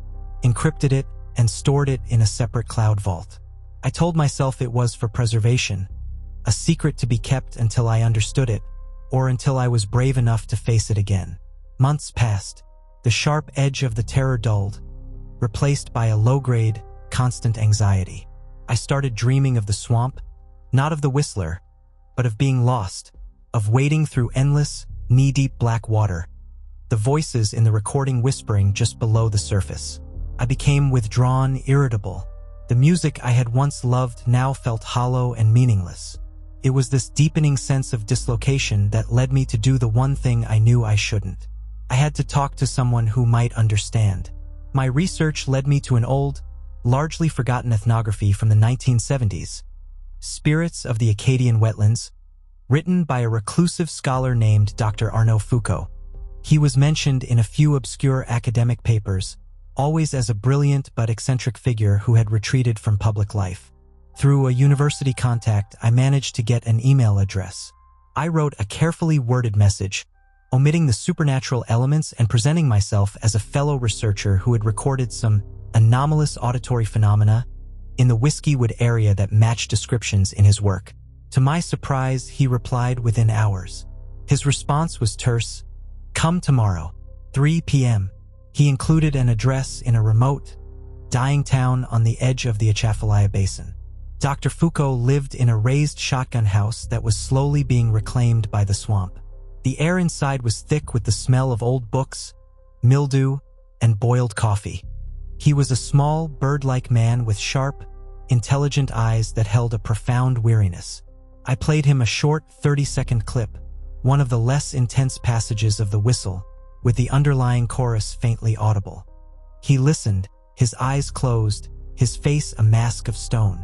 encrypted it, and stored it in a separate cloud vault. I told myself it was for preservation, a secret to be kept until I understood it, or until I was brave enough to face it again. Months passed. The sharp edge of the terror dulled, replaced by a low-grade, constant anxiety. I started dreaming of the swamp, not of the whistler, but of being lost, of wading through endless, knee-deep black water, the voices in the recording whispering just below the surface. I became withdrawn, irritable. The music I had once loved now felt hollow and meaningless. It was this deepening sense of dislocation that led me to do the one thing I knew I shouldn't. I had to talk to someone who might understand. My research led me to an old, largely forgotten ethnography from the 1970s, Spirits of the Acadian Wetlands, written by a reclusive scholar named Dr. Arnaud Foucault. He was mentioned in a few obscure academic papers, always as a brilliant but eccentric figure who had retreated from public life. Through a university contact, I managed to get an email address. I wrote a carefully worded message, omitting the supernatural elements and presenting myself as a fellow researcher who had recorded some anomalous auditory phenomena in the Whiskeywood area that matched descriptions in his work. To my surprise, he replied within hours. His response was terse, "Come tomorrow, 3 p.m. He included an address in a remote, dying town on the edge of the Atchafalaya Basin. Dr. Foucault lived in a raised shotgun house that was slowly being reclaimed by the swamp. The air inside was thick with the smell of old books, mildew, and boiled coffee. He was a small, bird-like man with sharp, intelligent eyes that held a profound weariness. I played him a short 30-second clip, one of the less intense passages of the whistle, with the underlying chorus faintly audible. He listened, his eyes closed, his face a mask of stone.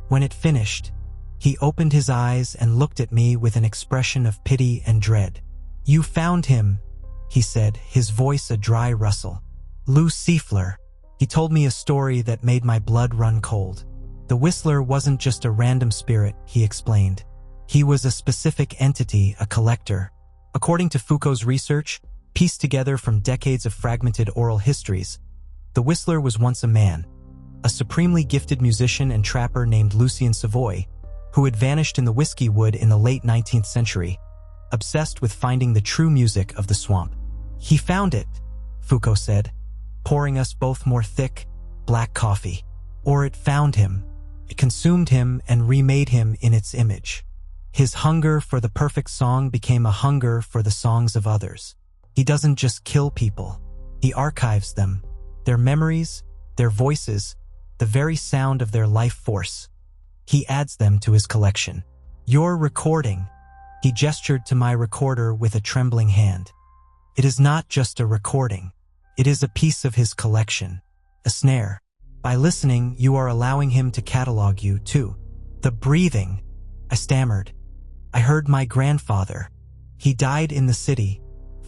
When it finished, he opened his eyes and looked at me with an expression of pity and dread. "You found him," he said, his voice a dry rustle. "Lou Seafler." He told me a story that made my blood run cold. The Whistler wasn't just a random spirit, he explained. He was a specific entity, a collector. According to Foucault's research, pieced together from decades of fragmented oral histories, the Whistler was once a man, a supremely gifted musician and trapper named Lucien Savoy, who had vanished in the Whiskeywood in the late 19th century, obsessed with finding the true music of the swamp. "He found it," Foucault said, pouring us both more thick, black coffee. "Or it found him. It consumed him and remade him in its image. His hunger for the perfect song became a hunger for the songs of others. He doesn't just kill people. He archives them, their memories, their voices, the very sound of their life force. He adds them to his collection. Your recording." He gestured to my recorder with a trembling hand. "It is not just a recording. It is a piece of his collection, a snare. By listening, you are allowing him to catalog you, too." "The breathing," I stammered. "I heard my grandfather. He died in the city,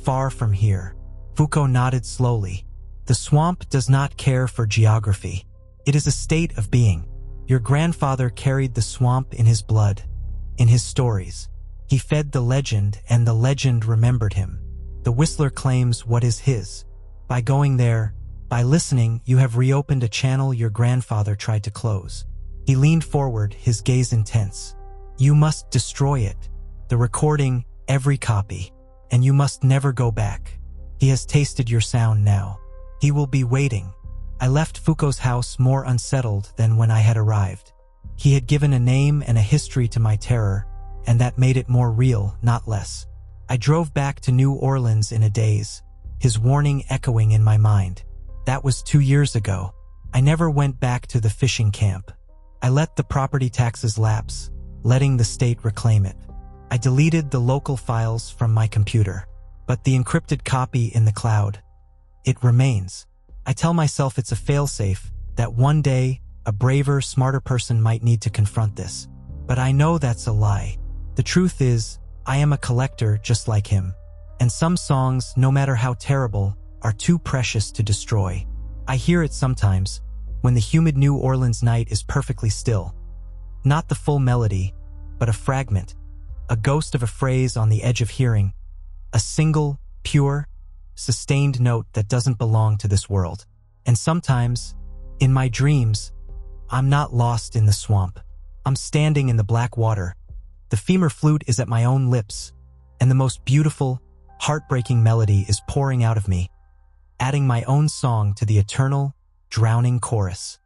far from here." Foucault nodded slowly. "The swamp does not care for geography. It is a state of being. Your grandfather carried the swamp in his blood, in his stories. He fed the legend, and the legend remembered him. The Whistler claims what is his. By going there, by listening, you have reopened a channel your grandfather tried to close." He leaned forward, his gaze intense. "You must destroy it, the recording, every copy, and you must never go back. He has tasted your sound now. He will be waiting." I left Foucault's house more unsettled than when I had arrived. He had given a name and a history to my terror, and that made it more real, not less. I drove back to New Orleans in a daze, his warning echoing in my mind. That was 2 years ago. I never went back to the fishing camp. I let the property taxes lapse, letting the state reclaim it. I deleted the local files from my computer, but the encrypted copy in the cloud, it remains. I tell myself it's a failsafe, that one day, a braver, smarter person might need to confront this. But I know that's a lie. The truth is, I am a collector just like him. And some songs, no matter how terrible, are too precious to destroy. I hear it sometimes, when the humid New Orleans night is perfectly still. Not the full melody, but a fragment, a ghost of a phrase on the edge of hearing, a single, pure, sustained note that doesn't belong to this world. And sometimes, in my dreams, I'm not lost in the swamp. I'm standing in the black water. The femur flute is at my own lips, and the most beautiful, heartbreaking melody is pouring out of me, adding my own song to the eternal, drowning chorus.